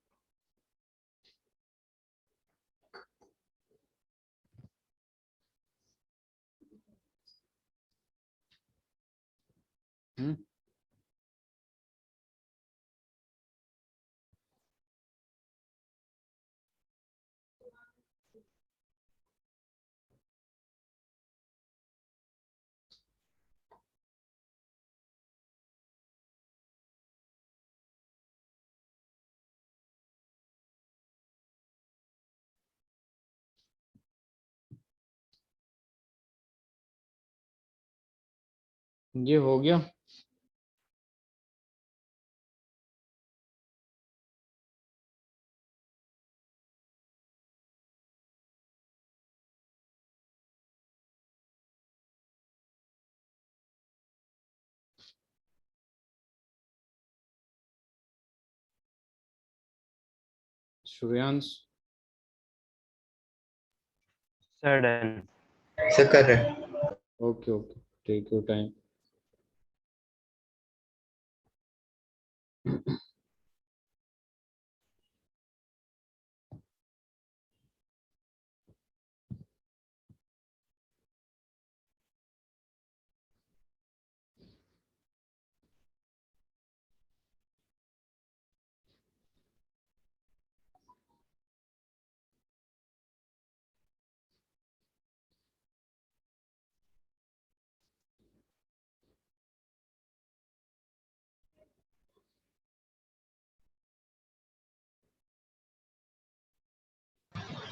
ये हो गया। Shreyansh, Sir, done. सर कर रहे हैं। Okay okay, take your time.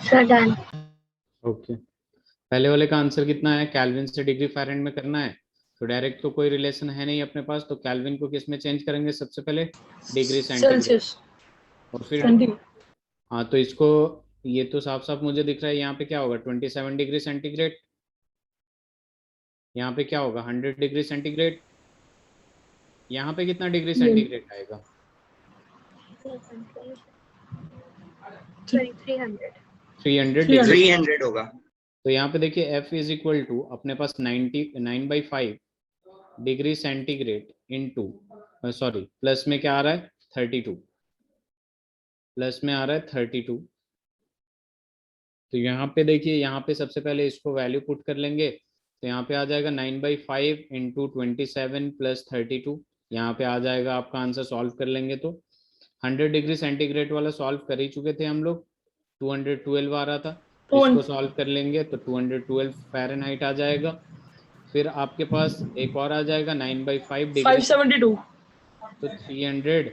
Sir, done. Okay, पहले वाले का आंसर कितना है? केल्विन से डिग्री फ़ारेनहाइट में करना है, तो डायरेक्ट तो कोई रिलेशन है नहीं अपने पास, तो केल्विन को किस में चेंज करेंगे? सबसे पहले डिग्री सेंटीग्रेड, सेल्सियस और फिर सेंटीग्रेड। हाँ, तो इसको, ये तो साफ साफ मुझे दिख रहा है, यहाँ पे क्या होगा? 27 डिग्री सेंटीग्रेड। यहाँ पे क्या होगा? 100 डिग्री सेंटीग्रेड। यहाँ पे कितना डिग्री सेंटीग्रेड आएगा? 300. 300 डिग्री। 300 होगा। तो यहाँ पे देखिए F इज इक्वल टू अपने पास 9/5 degree centigrade into, sorry plus में क्या आ रहा है? 32, प्लस में आ रहा है 32। तो यहाँ पे देखिए, यहाँ पे सबसे पहले इसको वैल्यू पुट कर लेंगे, तो यहाँ पे आ जाएगा 9/5 इंटू 27 प्लस 32। यहाँ पे आ जाएगा आपका आंसर, सॉल्व कर लेंगे तो 100 डिग्री सेंटीग्रेड वाला सॉल्व कर ही चुके थे हम लोग, 212 आ रहा था। इसको सॉल्व कर लेंगे तो 212 फ़ारेनहाइट आ जाएगा। फिर आपके पास एक और आ जाएगा 9/5 डिग्री, 572 तो 300,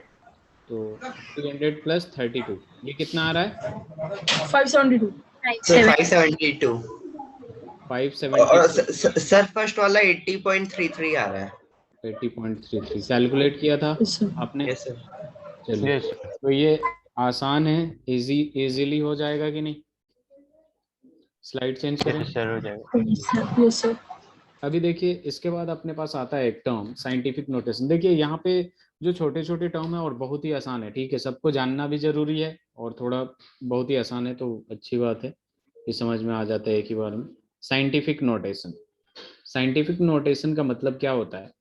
तो 300 प्लस 32, ये कितना आ रहा है? 572 सर 572। 570, और सर फर्स्ट वाला 80.33 आ रहा है। 80.33 कैलकुलेट किया था Yes, sir. आपने? Yes sir. चलिए, Yes, तो ये आसान है, इजीली हो जाएगा कि नहीं? स्लाइड चेंज करें। yes, sir, हो जाएगा। Yes, sir. अभी देखिए, इसके बाद अपने पास आता है एक टर्म साइंटिफिक नोटेशन। देखिए यहाँ पे जो छोटे छोटे टर्म है और बहुत ही आसान है, ठीक है, सबको जानना भी जरूरी है, और थोड़ा बहुत ही आसान है तो अच्छी बात है कि समझ में आ जाता है एक ही बार में। साइंटिफिक नोटेशन, साइंटिफिक नोटेशन का मतलब क्या होता है?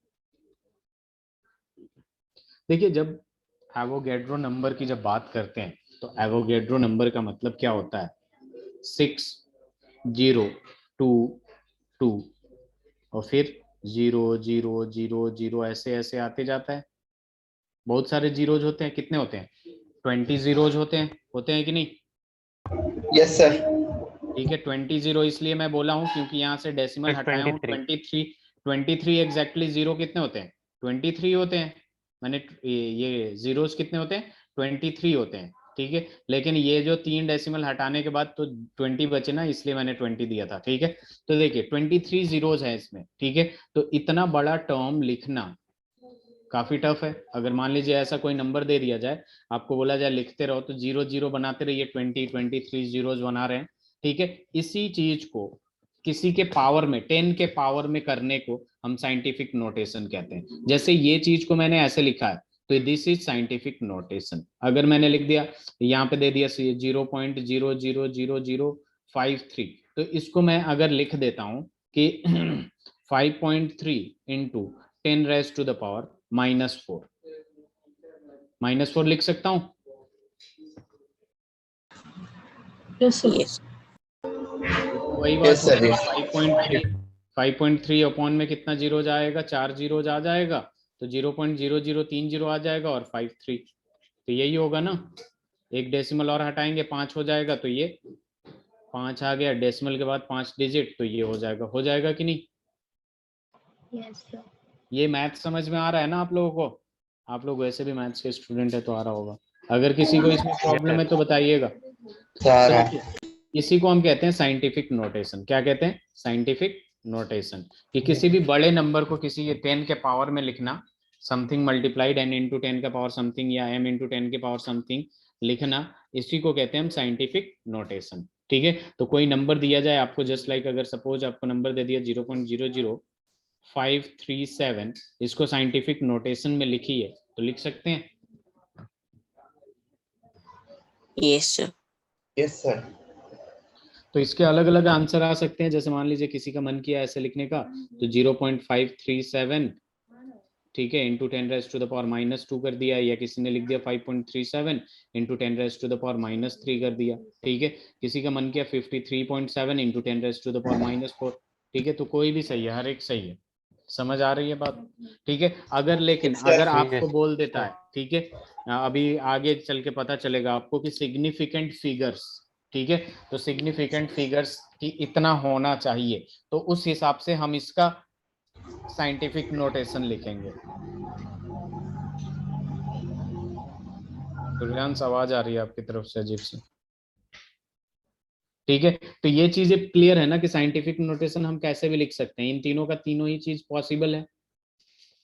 देखिए, जब एवोगैड्रो नंबर की जब बात करते हैं, तो एवोगैड्रो नंबर का मतलब क्या होता है? 6, 0, 2, 2, और फिर 0, 0, 0, 0, ऐसे ऐसे आते जाता है। बहुत सारे जीरोज होते हैं, कितने होते हैं? 20 जीरोज होते हैं कि नहीं? Yes sir. ठीक है, 20 जीरो इसलिए मैं बोला हूँ क्योंकि यहाँ से डेसिमल हटाया हूँ। 23 एग्जैक्टली जीरो कितने होते हैं? 23 होते हैं। मैंने ये जीरोज कितने होते हैं? 23 होते हैं, ठीक है। लेकिन ये जो 3 डेसिमल हटाने के बाद तो 20 बचे ना, इसलिए मैंने 20 दिया था, ठीक है। तो देखिए 23 जीरोज है इसमें, ठीक है। तो इतना बड़ा टर्म लिखना काफी टफ है। अगर मान लीजिए ऐसा कोई नंबर दे दिया जाए, आपको बोला जाए लिखते रहो, तो 0, 0 बनाते रहिए, 23 जीरोज बना रहे हैं, ठीक है। इसी चीज को किसी के पावर में, 10 के पावर में करने को हम साइंटिफिक नोटेशन कहते हैं। जैसे ये चीज को मैंने ऐसे लिखा है, तो दिस इज साइंटिफिक नोटेशन। अगर मैंने लिख दिया, यहाँ पे दे दिया 0.0000053, तो इसको मैं अगर लिख देता हूं कि 5.3 into 10 raised to the power -4, -4 लिख सकता हूं? Yes, sir. Yes. वही बात Yes, sir, होगी, yes. 5.3 अपॉन में कितना जीरो जाएगा, 4 जीरो आ जाएगा, तो 0.0030 आ जाएगा और 53, तो यही होगा ना। एक डेसिमल और हटाएंगे 5 हो जाएगा, तो ये 5 आ गया, डेसिमल के बाद 5 डिजिट, तो ये हो जाएगा कि नहीं? Yes, sir. ये मैथ समझ में आ रहा है ना आप लोगों को? आप लोग वैसे भी मैथ्स के स्टूडेंट है तो आ रहा होगा। अगर किसी को इसमें प्रॉब्लम है तो बताइएगा। सारा इसी को हम कहते हैं साइंटिफिक नोटेशन। क्या कहते हैं? Scientific notation. कि किसी भी बड़े नंबर को किसी के 10 के पावर में लिखना, समथिंग मल्टीप्लाइड n इंटू 10 के पावर समथिंग या m इंटू 10 के पावर समथिंग लिखना, इसी को कहते हैं हम साइंटिफिक नोटेशन। ठीक है, तो कोई नंबर दिया जाए आपको, जस्ट लाइक अगर सपोज आपको नंबर दे दिया 0.00537, इसको साइंटिफिक नोटेशन में लिखिए, तो लिख सकते हैं? Yes, sir. Yes sir. तो इसके अलग अलग आंसर आ सकते हैं। जैसे मान लीजिए किसी का मन किया ऐसे लिखने का, तो 0.537, ठीक है, इंटू 10⁻⁻² कर दिया, या किसी ने लिख दिया 5.37 इंटू 10⁻³ कर दिया। ठीक है, किसी का मन किया 53.7 इंटू 10⁻⁻⁴, ठीक है, तो कोई भी सही है, हर एक सही है। समझ आ रही है बात? ठीक है, अगर लेकिन Yes, sir. अगर आपको बोल देता है, ठीक है, अभी आगे चल के पता चलेगा आपको कि सिग्निफिकेंट फिगर्स, ठीक है, तो सिग्निफिकेंट फिगर्स की इतना होना चाहिए, तो उस हिसाब से हम इसका साइंटिफिक नोटेशन लिखेंगे। तो आवाज आ रही है आपकी तरफ से अजीब से? ठीक है, तो ये चीजें क्लियर है ना कि साइंटिफिक नोटेशन हम कैसे भी लिख सकते हैं, इन तीनों का तीनों ही चीज पॉसिबल है।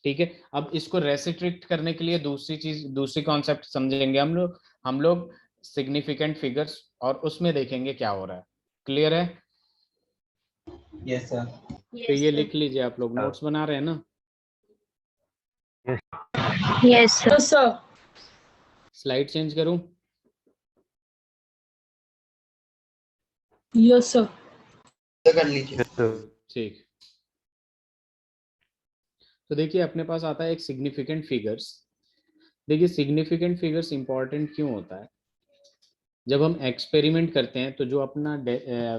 ठीक है, अब इसको रेस्ट्रिक्ट करने के लिए दूसरी कॉन्सेप्ट समझेंगे हम लोग सिग्निफिकेंट फिगर्स, और उसमें देखेंगे क्या हो रहा है। क्लियर है? Yes sir. तो ये लिख लीजिए, आप लोग नोट्स बना रहे हैं ना? Yes, sir. Yes, sir. Slide change करूं? Yes, sir. कर लीजिए। Yes, sir. ठीक, तो देखिए अपने पास आता है एक सिग्निफिकेंट फिगर्स। देखिए सिग्निफिकेंट फिगर्स इंपॉर्टेंट क्यों होता है? जब हम एक्सपेरिमेंट करते हैं तो जो अपना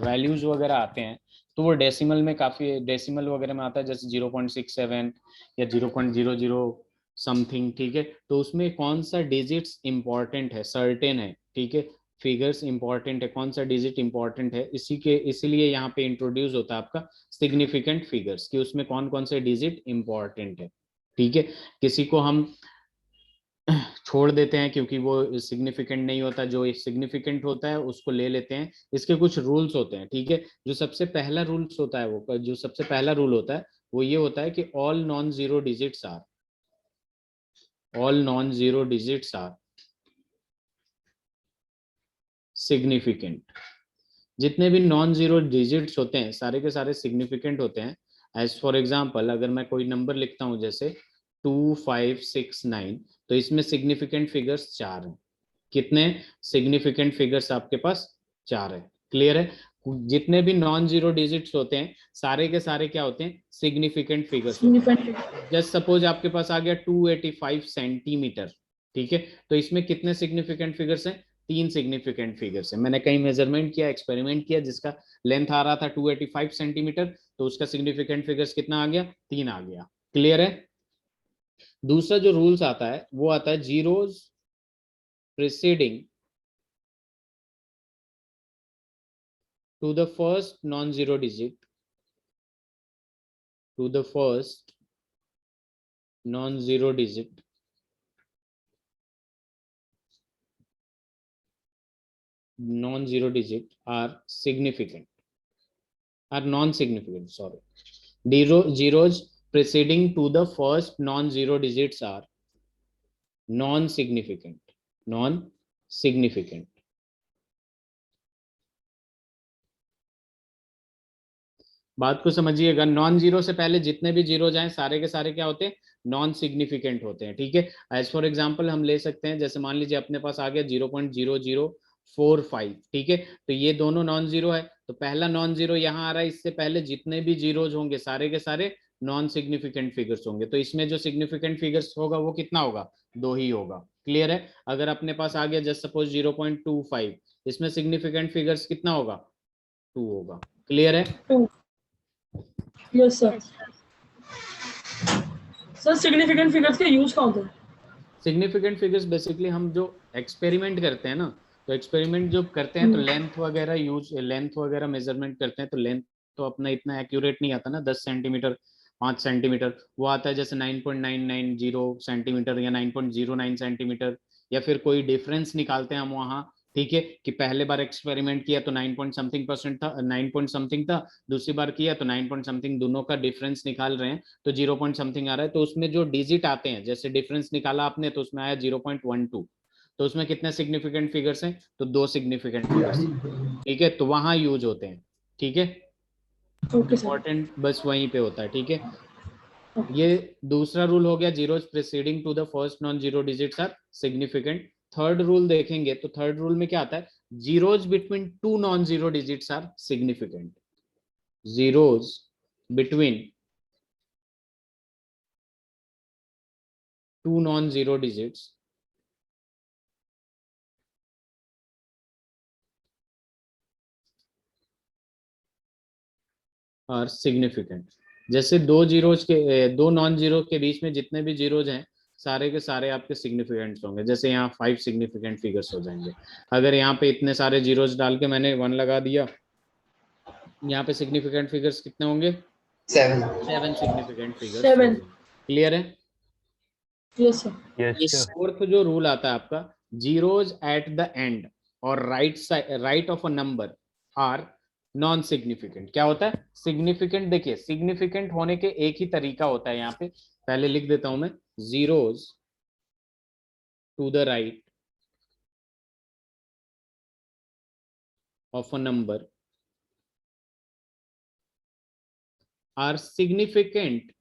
वैल्यूज वगैरह आते हैं, तो वो डेसिमल में, काफी डेसिमल वगैरह में आता है, जैसे 0.67 या 0.00 समथिंग। ठीक है, तो उसमें कौन सा डिजिट्स इंपॉर्टेंट है, सर्टेन है। ठीक है, फिगर्स इंपॉर्टेंट है, कौन सा डिजिट इंपॉर्टेंट है, इसीलिए यहाँ पे इंट्रोड्यूस होता है आपका सिग्निफिकेंट फिगर्स, कि उसमें कौन कौन से डिजिट इंपॉर्टेंट है। ठीक है, किसी को हम छोड़ देते हैं क्योंकि वो सिग्निफिकेंट नहीं होता, जो सिग्निफिकेंट होता है उसको ले लेते हैं। इसके कुछ रूल्स होते हैं। ठीक है, जो सबसे पहला रूल्स होता है वो ये होता है कि all non zero digits are significant. जितने भी नॉन जीरो डिजिट्स होते हैं सारे के सारे सिग्निफिकेंट होते हैं। एज फॉर एग्जाम्पल, अगर मैं कोई नंबर लिखता हूं जैसे 2569, तो इसमें सिग्निफिकेंट फिगर्स 4 हैं। कितने सिग्निफिकेंट फिगर्स आपके पास? 4 है। क्लियर है? जितने भी नॉन जीरो डिजिट्स होते हैं सारे के सारे क्या होते हैं? सिग्निफिकेंट फिगर्स होते हैं। Significant. जस्ट सपोज आपके पास आ गया 285 सेंटीमीटर। ठीक है, तो इसमें कितने सिग्निफिकेंट फिगर्स हैं? 3 सिग्निफिकेंट फिगर्स है। मैंने कहीं मेजरमेंट किया, एक्सपेरिमेंट किया, जिसका लेंथ आ रहा था 285 सेंटीमीटर, तो उसका सिग्निफिकेंट फिगर्स कितना आ गया? 3 आ गया। क्लियर है? दूसरा जो रूल्स आता है वो आता है zeros preceding to the first non-zero digit, to the first non-zero digit are significant, are non-significant, sorry. Zeros preceding to the first non-zero digits are non-significant. बात को समझिएगा, नॉन जीरो से पहले जितने भी जीरो जाएं सारे के सारे क्या होते हैं? नॉन सिग्निफिकेंट होते हैं। ठीक है, एज फॉर एग्जांपल हम ले सकते हैं, जैसे मान लीजिए अपने पास आ गया 0.0045। ठीक है, तो ये दोनों नॉन जीरो है, तो पहला नॉन जीरो यहाँ आ रहा है, इससे पहले जितने भी जीरोज होंगे सारे के सारे नॉन सिग्निफिकेंट फिगर्स होंगे। तो इसमें जो सिग्निफिकेंट फिगर्स होगा वो कितना होगा, 2 ही होगा। क्लियर है? अगर अपने पास आ गया जस्ट सपोज 0.25, इसमें सिग्निफिकेंट फिगर्स कितना होगा, 2 होगा। क्लियर है? Yes sir. Sir significant figures के यूज कहाँ होते हैं? सिग्निफिकेंट फिगर्स बेसिकली हम जो एक्सपेरिमेंट करते हैं ना, तो एक्सपेरिमेंट जो करते हैं तो लेंथ वगैरह मेजरमेंट करते हैं, तो लेंथ तो अपना इतना एक्यूरेट नहीं आता ना, 10 सेंटीमीटर 5 सेंटीमीटर, वो आता है जैसे 9.990 सेंटीमीटर या 9.09 सेंटीमीटर, या फिर कोई डिफरेंस निकालते हैं हम वहाँ। ठीक है, कि पहले बार एक्सपेरिमेंट किया तो 9 पॉइंट समथिंग परसेंट था, 9 पॉइंट समथिंग था, दूसरी बार किया तो 9 पॉइंट समथिंग, दोनों का डिफरेंस निकाल रहे हैं तो 0 पॉइंट समथिंग आ रहा है। तो उसमें जो डिजिट आते हैं, जैसे डिफरेंस निकाला आपने तो उसमें आया 0.12, तो उसमें कितने सिग्निफिकेंट फिगर्स हैं, तो 2 सिग्निफिकेंट फिगर्स। ठीक है, तो वहां यूज होते हैं। ठीक है, इंपॉर्टेंट बस वहीं पे होता है। ठीक है, ये दूसरा रूल हो गया, zeros preceding to the first non zero digits are significant. Third rule देखेंगे तो थर्ड रूल में क्या आता है, zeros between 2 non zero digits are significant. Zeros between 2 non zero digits are significant. जैसे दो नॉन जीरो के बीच में जितने भी जीरोज हैं सारे के सारे आपके सिग्निफिकेंट होंगे। जैसे यहाँ 5 सिग्निफिकेंट फिगर्स हो जाएंगे। अगर यहाँ पे इतने सारे जीरोज डाल के मैंने 1 लगा दिया, यहाँ पे सिग्निफिकेंट फिगर्स कितने होंगे, 7 सिग्निफिकेंट फिगर्स। 7। क्लियर है? Yes sir. Yes, Yes. sir. Fourth जो रूल आता है आपका, जीरोज एट द एंड और right of a number are non significant. क्या होता है सिग्निफिकेंट? देखिए सिग्निफिकेंट होने के एक ही तरीका होता है, यहाँ पे पहले लिख देता हूं मैं, zeros to the right of a number are significant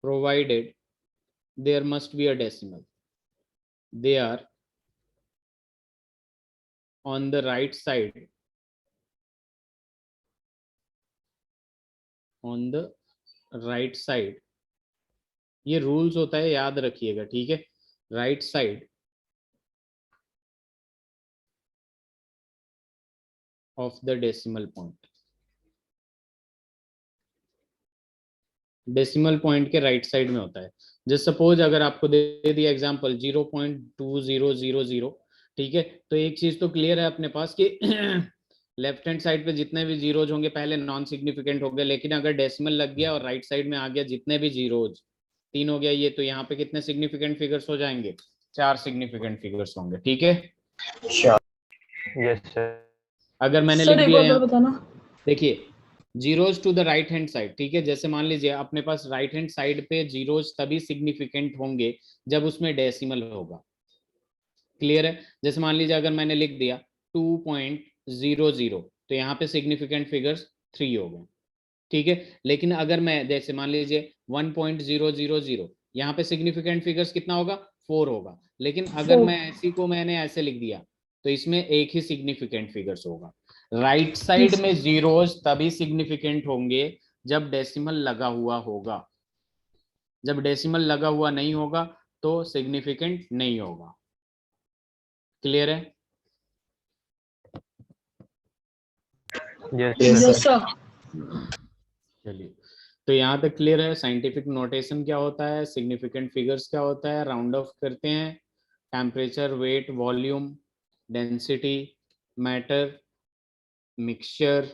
provided there must be a decimal. They are on the right side, on the right side, ये रूल्स होता है, याद रखिएगा। ठीक है, right side of the decimal point, decimal point के right side में होता है। जैसे सपोज अगर आपको दे दिया एग्जांपल 0.2000, ठीक है, तो एक चीज तो क्लियर है अपने पास कि लेफ्ट हैंड साइड पे जितने भी जीरोज होंगे पहले नॉन सिग्निफिकेंट हो गए, लेकिन अगर डेसिमल लग गया और राइट साइड में आ गया जितने भी जीरोज, 3 हो गया ये, तो यहाँ पे कितने सिग्निफिकेंट फिगर्स हो जाएंगे, 4 सिग्निफिकेंट फिगर्स होंगे। ठीक है, Yes, sir. अगर मैंने सर लिख एक दिया और बात बताना। देखिए zeros to the right hand side. ठीक है, जैसे मान लीजिए अपने पास राइट हैंड साइड पे जीरोज तभी सिग्निफिकेंट होंगे जब उसमें डेसिमल होगा। क्लियर है? जैसे मान लीजिए अगर मैंने लिख दिया 2.00, तो यहाँ पे सिग्निफिकेंट फिगर्स 3 हो गए। ठीक है, लेकिन अगर मैं जैसे मान लीजिए 1.000, यहाँ पे सिग्निफिकेंट फिगर्स कितना होगा, 4 होगा। लेकिन अगर मैं मैंने ऐसे लिख दिया तो इसमें एक ही सिग्निफिकेंट फिगर्स होगा। राइट साइड में जीरोज तभी सिग्निफिकेंट होंगे जब डेसिमल लगा हुआ होगा, जब डेसिमल लगा हुआ नहीं होगा तो सिग्निफिकेंट नहीं होगा। क्लियर है? Yes, yes sir. सर। चलिए, तो यहाँ तक क्लियर है। साइंटिफिक नोटेशन क्या होता है, सिग्निफिकेंट फिगर्स क्या होता है, राउंड ऑफ करते हैं। Temperature, weight, volume, density, matter, mixture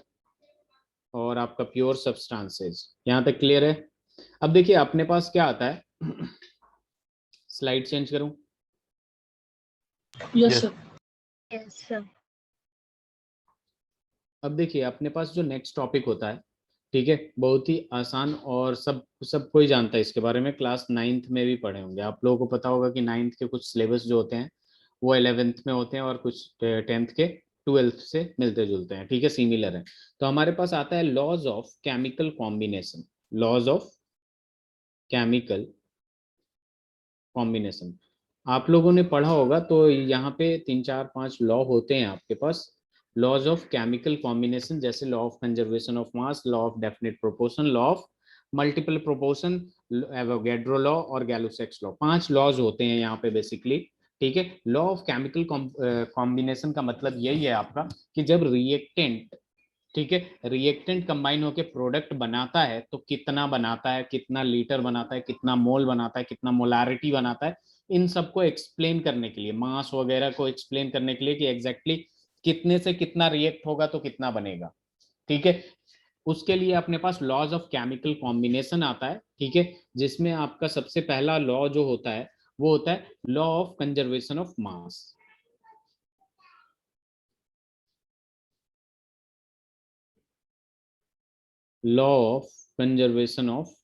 और आपका प्योर सब्सटेंसेस, यहाँ तक क्लियर है। अब देखिए अपने पास क्या आता है, स्लाइड चेंज करूं? Yes sir. Yes, sir. अब देखिए अपने पास जो नेक्स्ट टॉपिक होता है, ठीक है, बहुत ही आसान और सब कोई जानता है इसके बारे में, क्लास 9th में भी पढ़े होंगे आप लोगों को। पता होगा कि 9th के कुछ सिलेबस जो होते हैं वो 11th में होते हैं और कुछ 10th के 12th से मिलते जुलते हैं। ठीक है, सिमिलर है। तो हमारे पास आता है laws of chemical combination, laws of chemical combination. आप लोगों ने पढ़ा होगा, तो यहाँ पे 3 4 5 लॉ होते हैं आपके पास। लॉज ऑफ केमिकल कॉम्बिनेशन, जैसे law of conservation of mass, law of definite proportion, law of multiple proportion, Avogadro law और गैलो-सेक्स लॉ। 5 लॉज होते हैं यहाँ पे बेसिकली। ठीक है, लॉ ऑफ केमिकल कॉम्बिनेशन का मतलब यही है आपका कि जब रिएक्टेंट, ठीक है, रिएक्टेंट कंबाइन होकर प्रोडक्ट बनाता है तो कितना बनाता है, कितना लीटर बनाता है, कितना मोल बनाता है, कितना मोलारिटी बनाता है, इन सबको एक्सप्लेन करने के लिए, मास वगैरह को एक्सप्लेन करने के लिए कि एग्जैक्टली कितने से कितना रिएक्ट होगा तो कितना बनेगा। ठीक है, उसके लिए अपने पास लॉज ऑफ केमिकल कॉम्बिनेशन आता है। ठीक है, जिसमें आपका सबसे पहला लॉ जो होता है वो होता है law of conservation of mass. Law of conservation of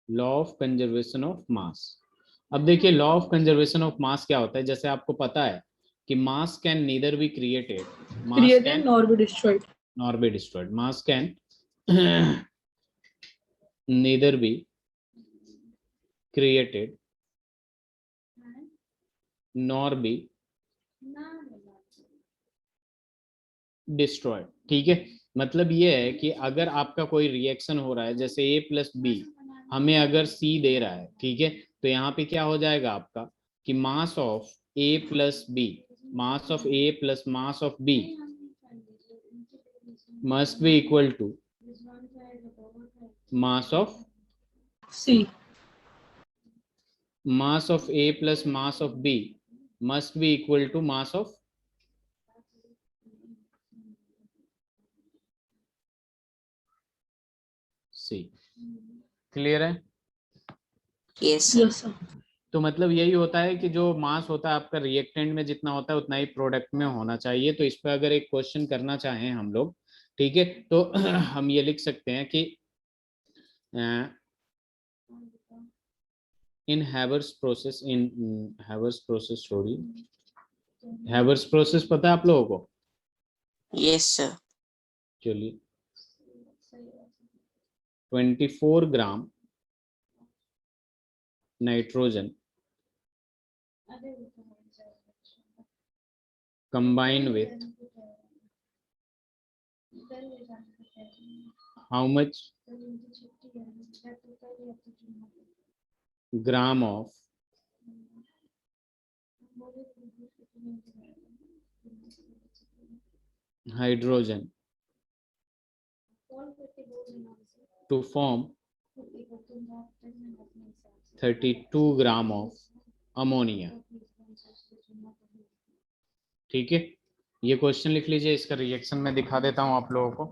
law of conservation of mass. अब देखिए law of conservation of mass क्या होता है। जैसे आपको पता है कि मास can neither be created, mass Created can nor be destroyed. nor be destroyed, mass can neither be created nor be destroyed। ठीक है, मतलब ये है कि अगर आपका कोई रिएक्शन हो रहा है, जैसे a प्लस बी हमें अगर c दे रहा है, ठीक है, तो यहाँ पे क्या हो जाएगा आपका कि mass of a plus B, mass of a plus mass of b must be equal to mass of C. mass of A plus mass of B must be equal to mass of C। Clear है? Yes, sir. Yes, sir. तो मतलब यही होता है कि जो मास होता है आपका रिएक्टेंट में जितना होता है उतना ही प्रोडक्ट में होना चाहिए। तो इस पर अगर एक क्वेश्चन करना चाहें हम लोग, ठीक है, तो हम ये लिख सकते हैं कि इन हैवर्स प्रोसेस, इन हैवर्स प्रोसेस, सॉरी, हैवर्स प्रोसेस पता है आप लोगों को? Yes, sir. चलिए 24 gram nitrogen combined with how much gram of hydrogen to form 32 gram of ammonia. ठीक है, ये क्वेश्चन लिख लीजिए, इसका रिएक्शन मैं दिखा देता हूं आप लोगों को।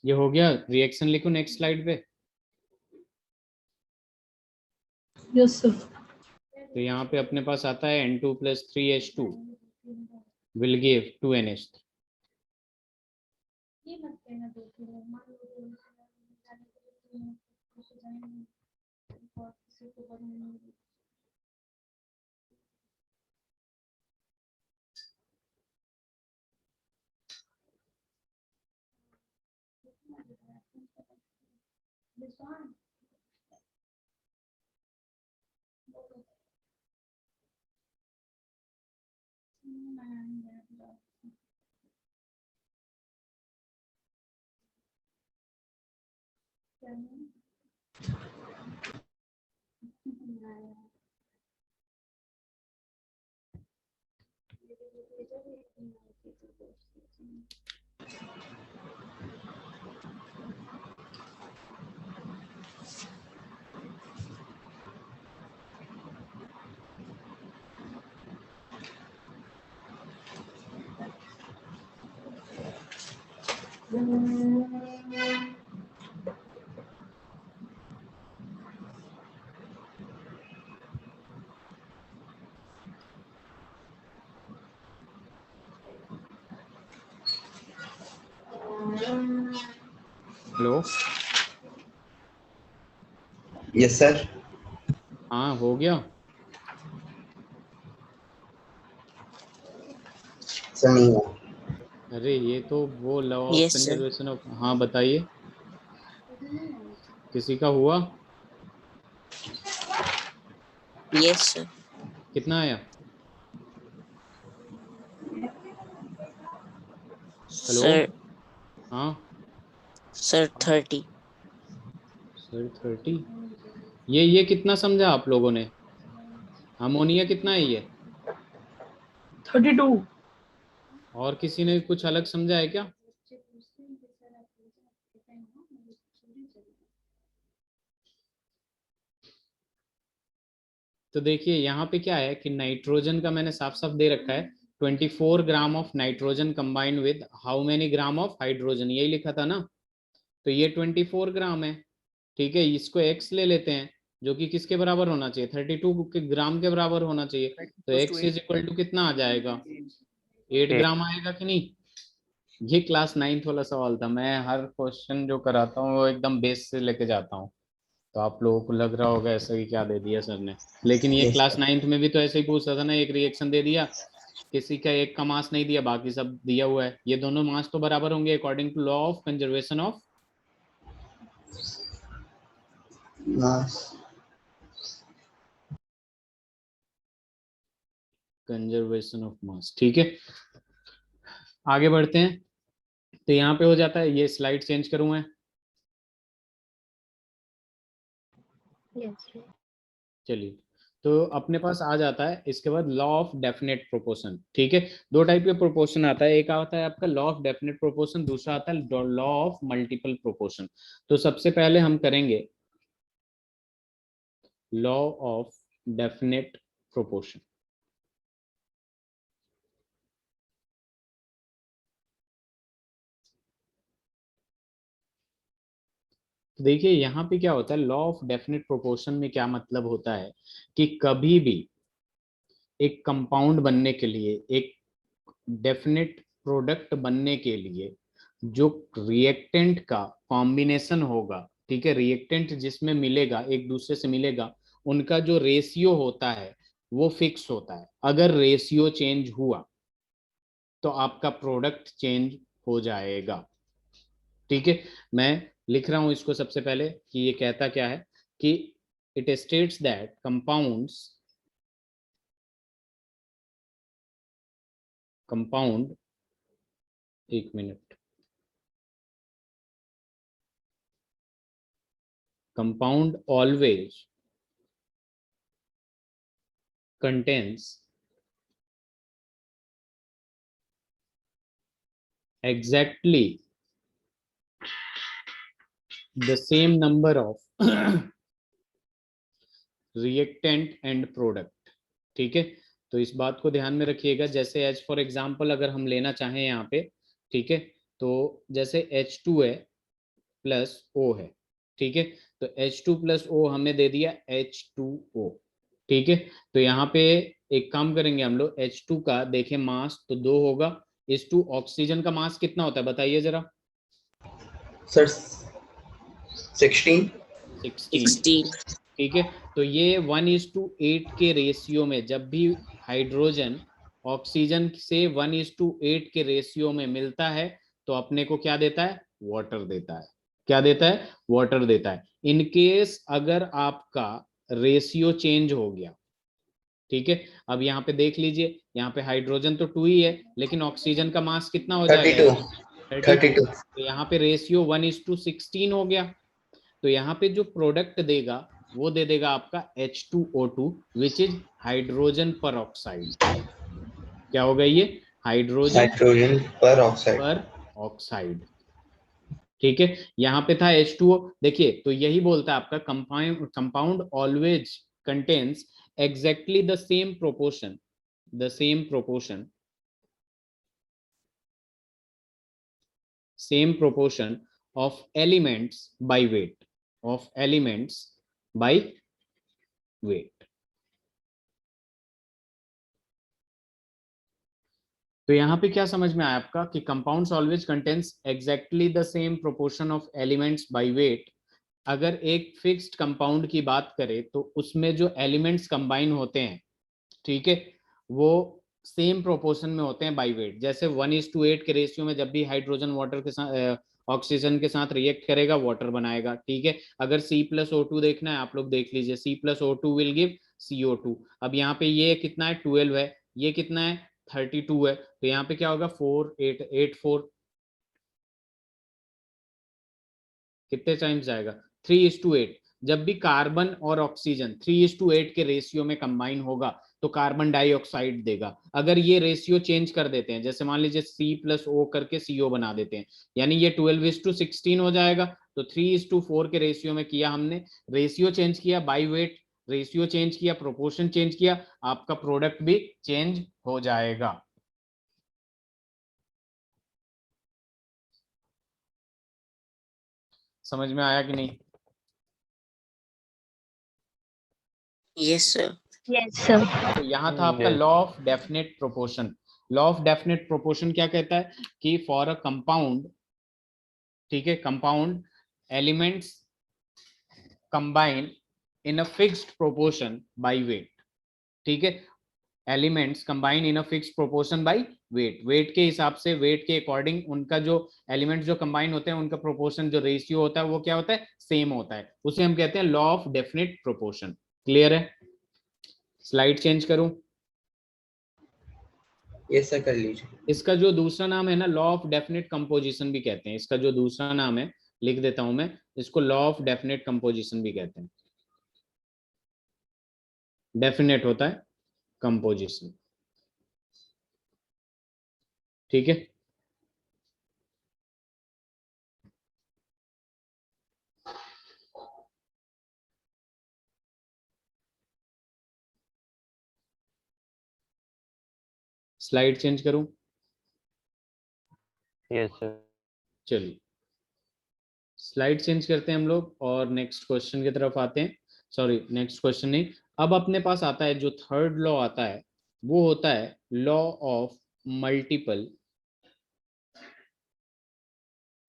ये हो गया, रिएक्शन लिखो नेक्स्ट स्लाइड पे। Yes, sir. तो यहाँ पे अपने पास आता है N2 plus 3H2 will give 2NH3। Hello, yes sir. हाँ हो गया। सर नहीं हुआ। अरे ये तो वो law of Yes, sir. Conservation of, हाँ बताइए, किसी का हुआ? Yes, sir. कितना आया? हेलो, Sir, हाँ sir, 30. सर 30। ये कितना समझा आप लोगों ने? अमोनिया कितना है ये? 32. और किसी ने कुछ अलग समझा है क्या? तो देखिए यहाँ पे क्या है कि नाइट्रोजन का मैंने साफ साफ दे रखा है, 24 gram of nitrogen combined with how many gram of hydrogen, यही लिखा था ना। तो ये 24 ग्राम है, ठीक है। इसको x ले लेते हैं, जो कि किसके बराबर होना चाहिए, 32 के ग्राम के बराबर होना चाहिए। तो x इज इक्वल टू कितना आ जाएगा, 8 ग्राम आएगा कि नहीं? ये क्लास 9th वाला सवाल था, मैं हर क्वेश्चन जो कराता हूँ वो एकदम बेस से लेके जाता हूँ। तो आप लोगों को लग रहा होगा ऐसा कि क्या दे दिया सर ने, लेकिन ये Yes, क्लास sir. 9th में भी तो ऐसे ही पूछता था ना, एक रिएक्शन दे दिया, किसी का एक का मास नहीं दिया, बाकी सब दिया हुआ है, ये दोनों मास तो बराबर होंगे according to law of conservation of Mass. Mass, ठीक है। आगे बढ़ते हैं, तो यहाँ पे हो जाता है, ये स्लाइड चेंज करूँ मैं? Yes, sir. चलिए, तो अपने पास आ जाता है इसके बाद लॉ ऑफ डेफिनेट प्रोपोर्शन, ठीक है। दो टाइप के प्रोपोर्शन आता है, एक आता है आपका लॉ ऑफ डेफिनेट प्रोपोर्शन, दूसरा आता है लॉ ऑफ मल्टीपल प्रोपोर्शन। तो सबसे पहले हम करेंगे लॉ ऑफ डेफिनेट प्रोपोर्शन। तो देखिए यहाँ पे क्या होता है, लॉ ऑफ डेफिनेट प्रोपोर्शन में क्या मतलब होता है कि कभी भी एक कंपाउंड बनने के लिए, एक डेफिनेट प्रोडक्ट बनने के लिए जो रिएक्टेंट का कॉम्बिनेशन होगा, ठीक है, रिएक्टेंट जिसमें मिलेगा, एक दूसरे से मिलेगा, उनका जो रेशियो होता है वो फिक्स होता है। अगर रेशियो चेंज हुआ तो आपका प्रोडक्ट चेंज हो जाएगा, ठीक है। मैं लिख रहा हूं इसको सबसे पहले कि ये कहता क्या है कि इट स्टेट्स दैट कंपाउंड, एक minute, compound always contains exactly the same number of reactant and product, ठीक है। तो इस बात को ध्यान में रखिएगा, जैसे एज फॉर एग्जांपल अगर हम लेना चाहें यहाँ पे, ठीक है, तो जैसे H2 है प्लस O है, ठीक है, तो H2 प्लस O हमने दे दिया H2O, ठीक है। तो यहाँ पे एक काम करेंगे हम लोग, H2 का देखें मास तो 2 होगा, H2 ऑक्सीजन का मास कितना होता है बताइए जरा? Sir, 16. 16. ठीक है। तो ये 1:8 के रेशियो में, जब भी हाइड्रोजन ऑक्सीजन से 1:8 के रेशियो में मिलता है तो अपने को क्या देता है, वाटर देता है। क्या देता है, वाटर देता है। इन केस अगर आपका रेशियो चेंज हो गया, ठीक है, अब यहाँ पे देख लीजिए, यहाँ पे हाइड्रोजन तो 2 ही है, लेकिन ऑक्सीजन का मास कितना हो जाएगा, 32. 32। तो यहाँ पे रेशियो 1:16 हो गया। तो यहाँ पे जो प्रोडक्ट देगा वो दे देगा आपका H2O2 विच इज हाइड्रोजन पर ऑक्साइड। क्या होगा ये, हाइड्रोजन Nitrogen peroxide. पर ऑक्साइड, ठीक है। यहाँ पे था H2O, देखिए तो यही बोलता है आपका compound always contains exactly the same proportion same proportion of elements by weight, of elements by weight. तो यहाँ पे क्या समझ में आया आपका कि compounds always contains exactly the same proportion of elements by weight. अगर एक फिक्स्ड कंपाउंड की बात करें तो उसमें जो एलिमेंट्स कंबाइन होते हैं, ठीक है, वो सेम प्रोपोर्शन में होते हैं बाय वेट। जैसे 1:8 के रेशियो में जब भी हाइड्रोजन वाटर के साथ ऑक्सीजन के साथ रिएक्ट करेगा वाटर बनाएगा, ठीक है। अगर C+O2 देखना है आप लोग देख लीजिए, C+O2 विल गिव CO2। अब यहाँ पे ये कितना है 12 है, ये कितना है 32 है, तो यहाँ पे क्या होगा 4 8 8 4 कितने टाइम्स जाएगा 3:8। जब भी कार्बन और ऑक्सीजन 3:8 के रेशियो में कंबाइन होगा तो कार्बन डाइऑक्साइड देगा। अगर ये रेशियो चेंज कर देते हैं, जैसे मान लीजिए C+O करके CO बना देते हैं, यानी ये 12:16 हो जाएगा। तो 3:4 के रेशियो में किया हमने, रेशियो चेंज किया बाय वेट, रेशियो चेंज किया, प्रोपोर्शन चेंज किया, आपका प्रोडक्ट भी चेंज हो जाएगा। समझ में आया कि नहीं? Yes, sir. Yes, sir. तो यहाँ था आपका Yes. Law of definite proportion. Law of definite proportion क्या कहता है कि फॉर अ कंपाउंड, ठीक है, compound elements combine in a fixed proportion by weight, ठीक है, elements combine in a fixed proportion by weight. Weight के हिसाब से, वेट के अकॉर्डिंग उनका जो एलिमेंट्स जो कंबाइन होते हैं उनका प्रोपोर्शन जो रेशियो होता है वो क्या होता है, सेम होता है। उसे हम कहते हैं law of definite proportion. Clear है? स्लाइड चेंज करूं? यस सर कर लीजिए। इसका जो दूसरा नाम है ना, लॉ ऑफ डेफिनेट कंपोजिशन भी कहते हैं। इसका जो दूसरा नाम है लिख देता हूं मैं, इसको लॉ ऑफ डेफिनेट कंपोजिशन भी कहते हैं। डेफिनेट होता है कंपोजिशन, ठीक है। स्लाइड चेंज करूं? Yes, sir. चलिए स्लाइड चेंज करते हैं हम लोग और नेक्स्ट क्वेश्चन की तरफ आते हैं। सॉरी, नेक्स्ट क्वेश्चन नहीं, अब अपने पास आता है जो थर्ड लॉ आता है, वो होता है law of multiple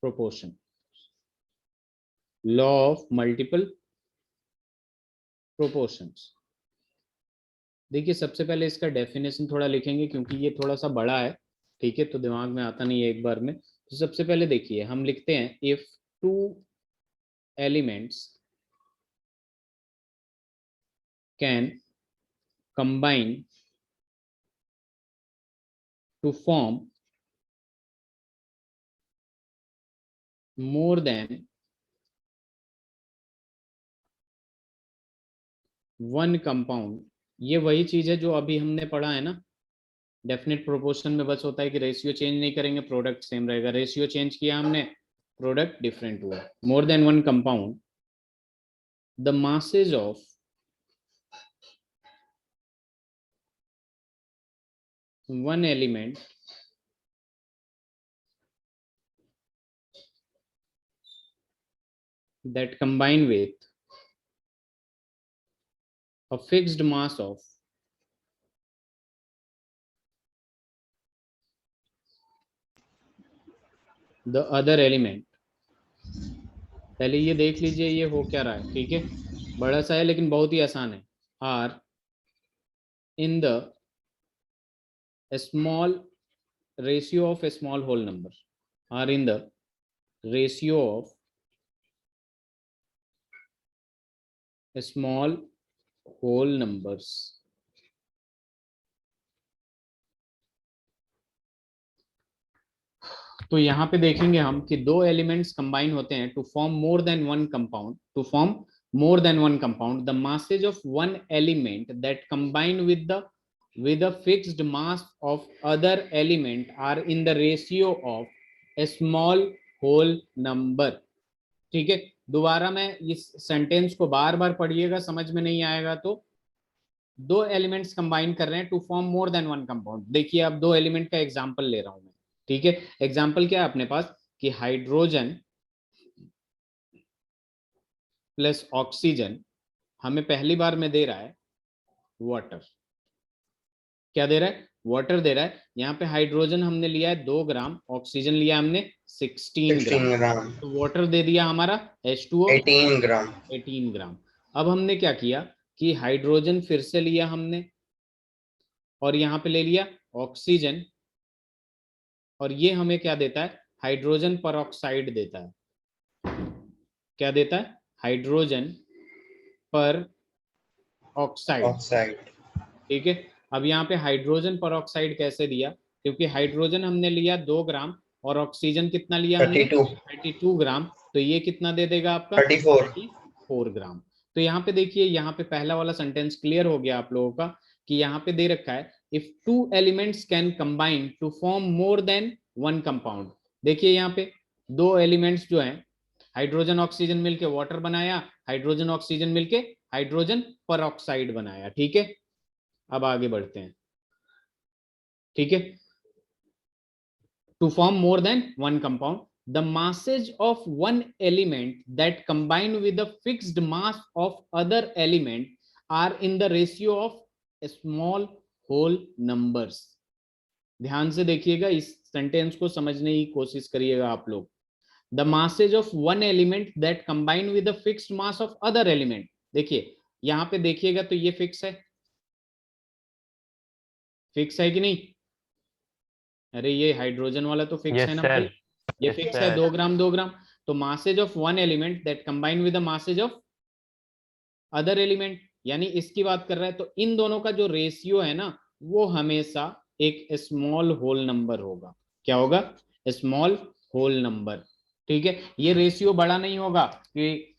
proportion. Law of multiple proportions. देखिए सबसे पहले इसका डेफिनेशन थोड़ा लिखेंगे क्योंकि ये थोड़ा सा बड़ा है, ठीक है, तो दिमाग में आता नहीं है एक बार में। तो सबसे पहले देखिए हम लिखते हैं, if two elements can combine to form more than one compound, ये वही चीज है जो अभी हमने पढ़ा है ना डेफिनेट प्रोपोर्शन में। बस होता है कि रेशियो चेंज नहीं करेंगे, प्रोडक्ट सेम रहेगा। रेशियो चेंज किया हमने, प्रोडक्ट डिफरेंट हुआ। मोर than one compound, the masses of one element that combine with a fixed mass of the other element। पहले ये देख लीजिए ये हो क्या रहा है, ठीक है, बड़ा सा है लेकिन बहुत ही आसान है। Are in the small ratio of a small whole number, are in the ratio of small whole numbers. तो यहाँ पे देखेंगे हम कि दो एलिमेंट्स कंबाइन होते हैं to form more than one compound, to form more than one compound, the masses of one element that combine with a fixed mass of other element are in the ratio of a small whole number। ठीक है, दोबारा मैं इस sentence को बार बार पढ़िएगा, समझ में नहीं आएगा तो। दो एलिमेंट्स कंबाइन कर रहे हैं to form more than one compound. देखिए अब दो एलिमेंट का एग्जांपल ले रहा हूं मैं, ठीक है। एग्जांपल क्या है अपने पास कि हाइड्रोजन प्लस ऑक्सीजन हमें पहली बार में दे रहा है वाटर। क्या दे रहा है? वाटर दे रहा है। यहाँ पे हाइड्रोजन हमने लिया है 2 ग्राम, ऑक्सीजन लिया हमने 16 ग्राम, 16 ग्राम, तो वाटर दे दिया हमारा H2O 18 ग्राम। 18 ग्राम। अब हमने क्या किया कि हाइड्रोजन फिर से लिया हमने और यहाँ पे ले लिया ऑक्सीजन, और ये हमें क्या देता है? हाइड्रोजन परऑक्साइड देता है। क्या देता है? हाइड्रोजन पर ऑक्साइड। ऑक्साइड। ठीक है, अब यहाँ पे हाइड्रोजन परऑक्साइड कैसे दिया? क्योंकि हाइड्रोजन हमने लिया 2 ग्राम और ऑक्सीजन कितना लिया हमने? 32 ग्राम, तो ये कितना दे देगा आपका? 34 ग्राम। तो यहाँ पे देखिए, यहाँ पे पहला वाला सेंटेंस क्लियर हो गया आप लोगों का कि यहाँ पे दे रखा है if 2 elements can combine to form more than 1 compound. देखिए यहाँ पे 2 एलिमेंट्स जो हैं, हाइड्रोजन ऑक्सीजन मिलके वाटर बनाया, हाइड्रोजन ऑक्सीजन मिलके हाइड्रोजन परऑक्साइड बनाया। ठीक है, अब आगे बढ़ते हैं। ठीक है, to form more than 1 compound, the masses of one element that combine with the fixed mass of other element are in the ratio of small whole numbers। ध्यान से देखिएगा, इस सेंटेंस को समझने की कोशिश करिएगा आप लोग। the masses of one element that combine with the fixed mass of other element। देखिए यहां पे देखिएगा तो ये फिक्स है, फिक्स है कि नहीं? अरे ये हाइड्रोजन वाला तो फिक्स है ना भाई, ये फिक्स है 2 ग्राम 2 ग्राम। तो masses of one element that combine with the masses of other element, यानी इसकी बात कर रहा है। तो इन दोनों का जो रेशियो है ना, वो हमेशा एक स्मॉल होल नंबर होगा। क्या होगा? Small whole number. ठीक है, ये रेशियो बड़ा नहीं होगा कि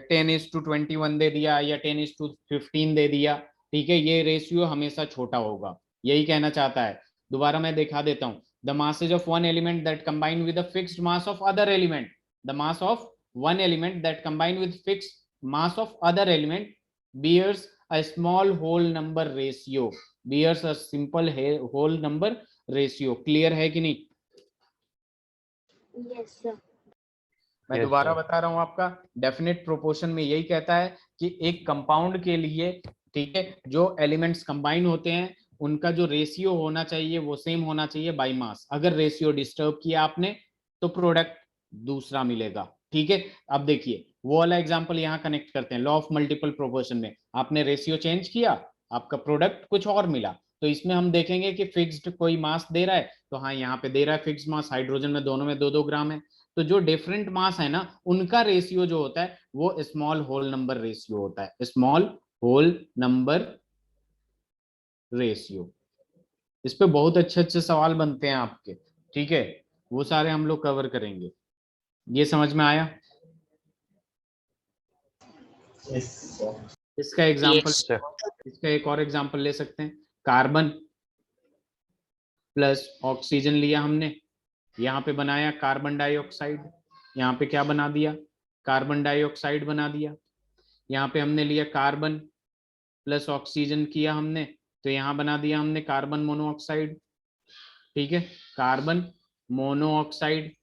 10:21 दे दिया या 10:15 दे दिया। ठीक है, ये रेशियो हमेशा छोटा होगा, यही कहना चाहता है। दोबारा मैं दिखा देता हूं, the masses of one element that combine with the fixed mass of other element, the mass of one element that combine with fixed mass of other element bears a small whole number ratio, bears a simple whole number ratio। Clear है कि नहीं? Yes, sir. मैं दोबारा बता रहा हूं, आपका definite proportion में यही कहता है कि एक कंपाउंड के लिए, ठीक है, जो एलिमेंट्स कंबाइन होते हैं उनका जो रेशियो होना चाहिए वो सेम होना चाहिए बाय मास। अगर रेशियो डिस्टर्ब किया आपने तो प्रोडक्ट दूसरा मिलेगा। ठीक है, अब देखिए वो वाला एग्जांपल यहाँ कनेक्ट करते हैं। लॉ ऑफ मल्टीपल प्रोपोर्शन में आपने रेशियो चेंज किया, आपका प्रोडक्ट कुछ और मिला। तो इसमें हम देखेंगे कि फिक्स्ड कोई मास दे रहा है, तो हाँ यहाँ पे दे रहा है फिक्स्ड मास, हाइड्रोजन में दोनों में 2-2 ग्राम है। तो जो डिफरेंट मास है ना, उनका रेशियो जो होता है वो स्मॉल होल नंबर रेशियो होता है, स्मॉल होल नंबर रेशियो। इस पे बहुत अच्छे अच्छे सवाल बनते हैं आपके। ठीक है, वो सारे हम लोग कवर करेंगे। ये समझ में आया? इसका एग्जांपल, इसका एक और एग्जांपल ले सकते हैं। कार्बन प्लस ऑक्सीजन लिया हमने, यहाँ पे बनाया कार्बन डाइऑक्साइड, यहाँ पे क्या बना दिया? कार्बन डाइऑक्साइड बना दिया। यहाँ पे हमने लिया कार्बन प्लस ऑक्सीजन किया हमने, तो यहाँ बना दिया हमने कार्बन मोनोऑक्साइड। ठीक है, कार्बन मोनोऑक्साइड।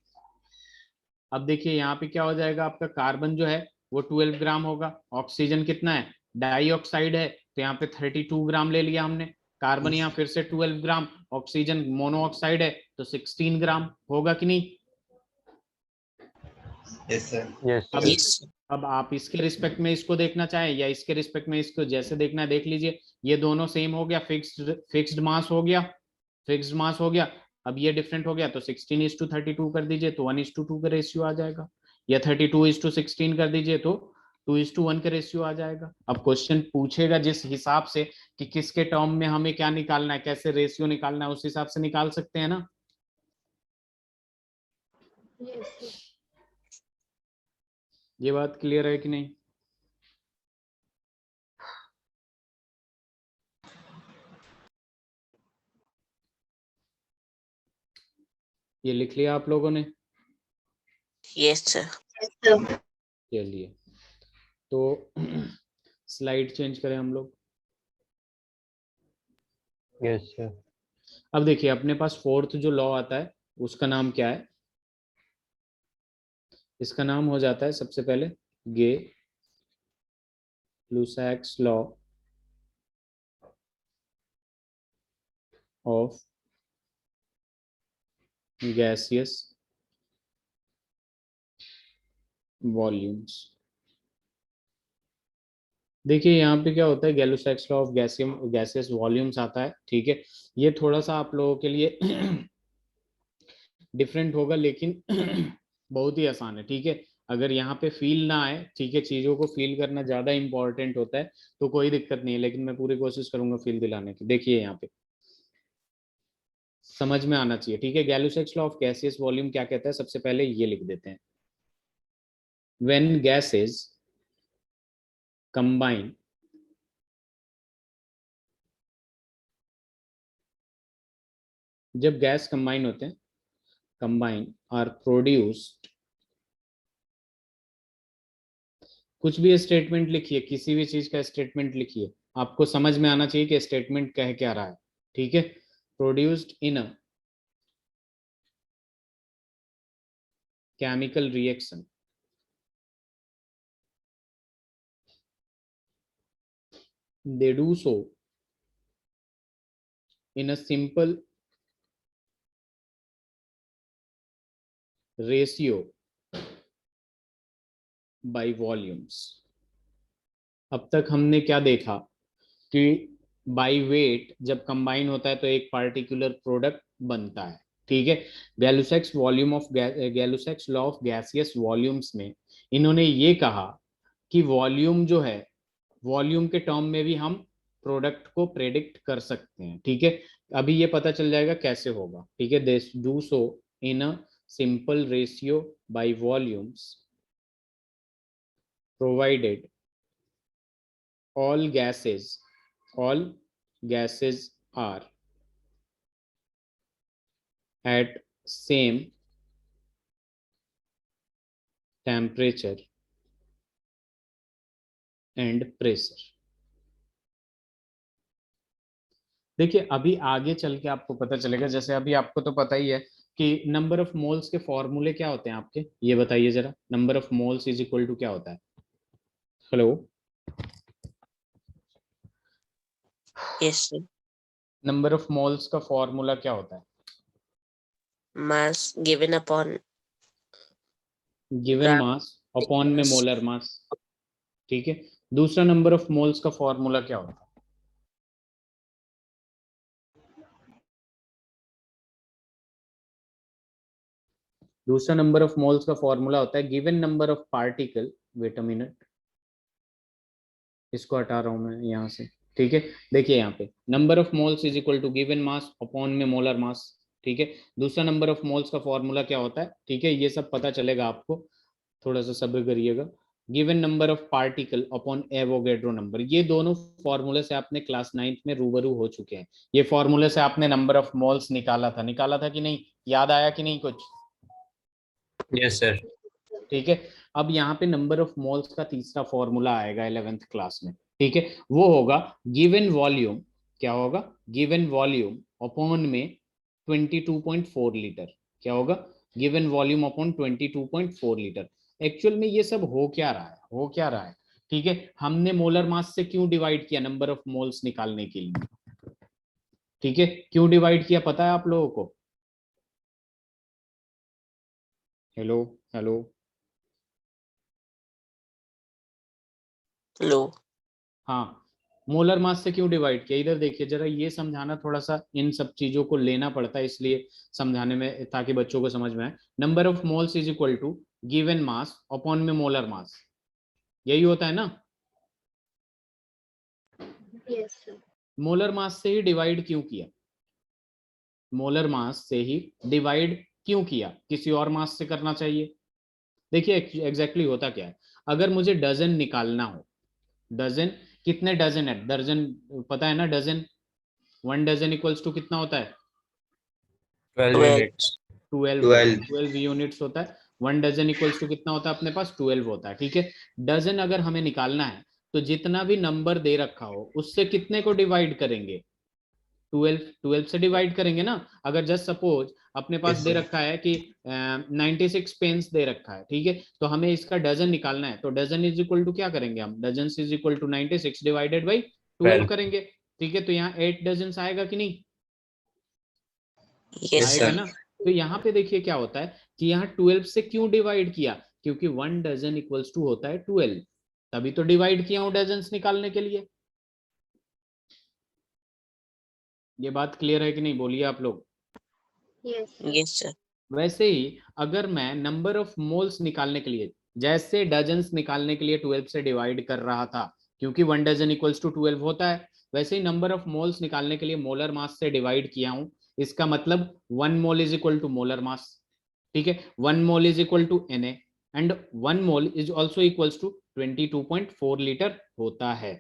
अब देखिए यहाँ पे क्या हो जाएगा, आपका कार्बन जो है वो 12 ग्राम होगा, ऑक्सीजन कितना है? डाइऑक्साइड है तो यहाँ पे 32 ग्राम ले लिया हमने। कार्बन यहाँ फिर से 12 ग्राम, ऑक्सीजन मोनोऑक्साइड है तो 16 ग्राम होगा कि नहीं? Yes sir. Yes. अब आप इसके रिस्पेक्ट में इसको देखना चाहें या इसके रिस्पेक्ट में इसको, जैसे देखना है देख लीजिए। ये दोनों सेम हो गया, फिक्स्ड मास हो गया, फिक्स्ड मास हो गया। अब ये डिफरेंट हो गया तो 16:32 कर दीजिए तो 1:2 का रेशियो आ जाएगा, या 32:16 कर दीजिए तो 2:1 का रेशियो आ जाएगा। अब क्वेश्चन पूछेगा जिस हिसाब से कि किसके टर्म में हमें क्या निकालना है, कैसे रेशियो निकालना है, उस हिसाब से निकाल सकते हैं ना। Yes, sir. ये बात क्लियर है कि नहीं? ये लिख लिया आप लोगों ने? Yes, sir. चलिए, तो स्लाइड चेंज करें हम लोग। Yes sir. अब देखिए अपने पास फोर्थ जो लॉ आता है उसका नाम क्या है? इसका नाम हो जाता है सबसे पहले गे-लुसाक्स लॉ ऑफ गैसियस वॉल्यूम्स। देखिए यहाँ पे क्या होता है, गैलुसैक्स लॉ ऑफ गैसियस वॉल्यूम्स आता है, ठीक है। ये थोड़ा सा आप लोगों के लिए डिफरेंट होगा, लेकिन बहुत ही आसान है, ठीक है। अगर यहाँ पे फील ना आए, ठीक है, चीजों को फील करना ज्यादा इंपॉर्टेंट होता है, तो कोई दिक्कत नहीं है, लेकिन मैं पूरी कोशिश करूंगा फील दिलाने की। देखिए यहाँ पे समझ में आना चाहिए, ठीक है। गैलुसैक्स लॉ ऑफ गैसियस वॉल्यूम क्या कहता है, सबसे पहले ये लिख देते हैं। व्हेन गैसेस कंबाइन, जब गैस कंबाइन होते हैं, कंबाइन आर प्रोड्यूस्ड, कुछ भी स्टेटमेंट लिखिए, किसी भी चीज का स्टेटमेंट लिखिए, आपको समझ में आना चाहिए कि स्टेटमेंट कह क्या रहा है, ठीक है। Produced in a chemical reaction, they do so in a simple ratio by volumes। अब तक हमने क्या देखा कि बाय वेट जब कंबाइन होता है तो एक पार्टिकुलर प्रोडक्ट बनता है, ठीक है। गैलुसैक्स लॉ ऑफ गैसियस वॉल्यूम्स में इन्होंने ये कहा कि वॉल्यूम जो है, वॉल्यूम के टर्म में भी हम प्रोडक्ट को प्रेडिक्ट कर सकते हैं, ठीक है। अभी ये पता चल जाएगा कैसे होगा, ठीक है। They do so in a simple ratio by volumes provided all gases are at same temperature and pressure। देखिए अभी आगे चल के आपको पता चलेगा, जैसे अभी आपको तो पता ही है कि नंबर ऑफ मोल्स के फॉर्मूले क्या होते हैं आपके, ये बताइए जरा। Number of moles is equal to क्या होता है? Hello, Yes, sir. Number of moles का फॉर्मूला क्या होता है? Mass given upon given mass upon में मोलर मास, ठीक है। दूसरा नंबर ऑफ मोल्स का फॉर्मूला क्या होता है? दूसरा नंबर ऑफ मोल्स का फॉर्मूला होता है given number of particle, wait a minute, इसको हटा रहा हूं मैं यहाँ से, ठीक है। देखिए यहाँ पे number of moles is equal to given mass upon में मोलर मास, ठीक है। दूसरा नंबर ऑफ मोल्स का फॉर्मूला क्या होता है, ठीक है, ये सब पता चलेगा आपको, थोड़ा सा सब्र करिएगा। Given number of particle upon Avogadro number, ये दोनों फॉर्मूले से आपने क्लास 9th में रूबरू हो चुके हैं। ये फॉर्मूले से आपने नंबर ऑफ मोल्स निकाला था कि नहीं, याद आया कि नहीं कुछ? Yes sir. ठीक है। अब यहाँ पे नंबर ऑफ मोल्स का तीसरा फॉर्मूला आएगा 11th क्लास में, ठीक है। वो होगा गिवन वॉल्यूम, क्या होगा? गिवन वॉल्यूम अपॉन में 22.4 लीटर, क्या होगा? Given volume upon 22.4 litre. Actual में ये सब हो क्या रहा है, हो क्या रहा है, ठीक है। हमने मोलर मास से क्यों डिवाइड किया नंबर ऑफ मोल्स निकालने के लिए, ठीक है, क्यों डिवाइड किया पता है आप लोगों को? Hello hello, low. हाँ, मोलर मास से क्यों डिवाइड किया, इधर देखिए जरा, ये समझाना थोड़ा सा, इन सब चीजों को लेना पड़ता है इसलिए समझाने में, ताकि बच्चों को समझ में आए। Number of moles is equal to given mass upon में मोलर मास, यही होता है ना। Yes, sir. मोलर मास से ही डिवाइड क्यों किया, मोलर मास से ही डिवाइड क्यों किया, किसी और मास से करना चाहिए? देखिए एग्जैक्टली होता क्या है, अगर मुझे डजन निकालना हो, डजन कितने डजन है, दर्जन पता है ना, डजन, 1 डजन इक्वल्स टू कितना होता है? 12 12. यूनिट्स। 12 यूनिट्स होता है। 1 डजन इक्वल्स टू कितना होता है अपने पास? 12 होता है, ठीक है। डजन अगर हमें निकालना है तो जितना भी नंबर दे रखा हो उससे कितने को डिवाइड करेंगे? 12 से डिवाइड करेंगे ना। अगर जस्ट सपोज अपने पास Yes, दे sir. रखा है कि 96 पेन्स दे रखा है, ठीक है, तो हमें इसका डजन निकालना है, तो डजन इज इक्वल टू क्या करेंगे हम, dozen is equal to 96 divided by 12 करेंगे, ठीक है। तो यहाँ 8 डजन आएगा कि नहीं, Yes, आएगा sir. ना। तो यहाँ पे देखिए क्या होता है कि यहाँ 12 से क्यों डिवाइड किया, क्योंकि 1 डजन इक्वल्स टू होता है 12, तभी तो डिवाइड किया हूं डजन निकालने के लिए। ये बात क्लियर है कि नहीं, बोलिए आप लोग। Yes. Yes, sir. वैसे ही अगर मैं नंबर ऑफ मोल्स निकालने के लिए, जैसे डजन्स निकालने के लिए 12 से डिवाइड कर रहा था, क्योंकि 1 डजन इक्वल्स टू 12 होता है, वैसे ही नंबर ऑफ मोल्स निकालने के लिए मोलर मास से डिवाइड किया हूं। इसका मतलब 1 mole is equal to molar mass, ठीक है। 1 mole is equal to Na and 1 mole is also equals to 22.4 litre होता है,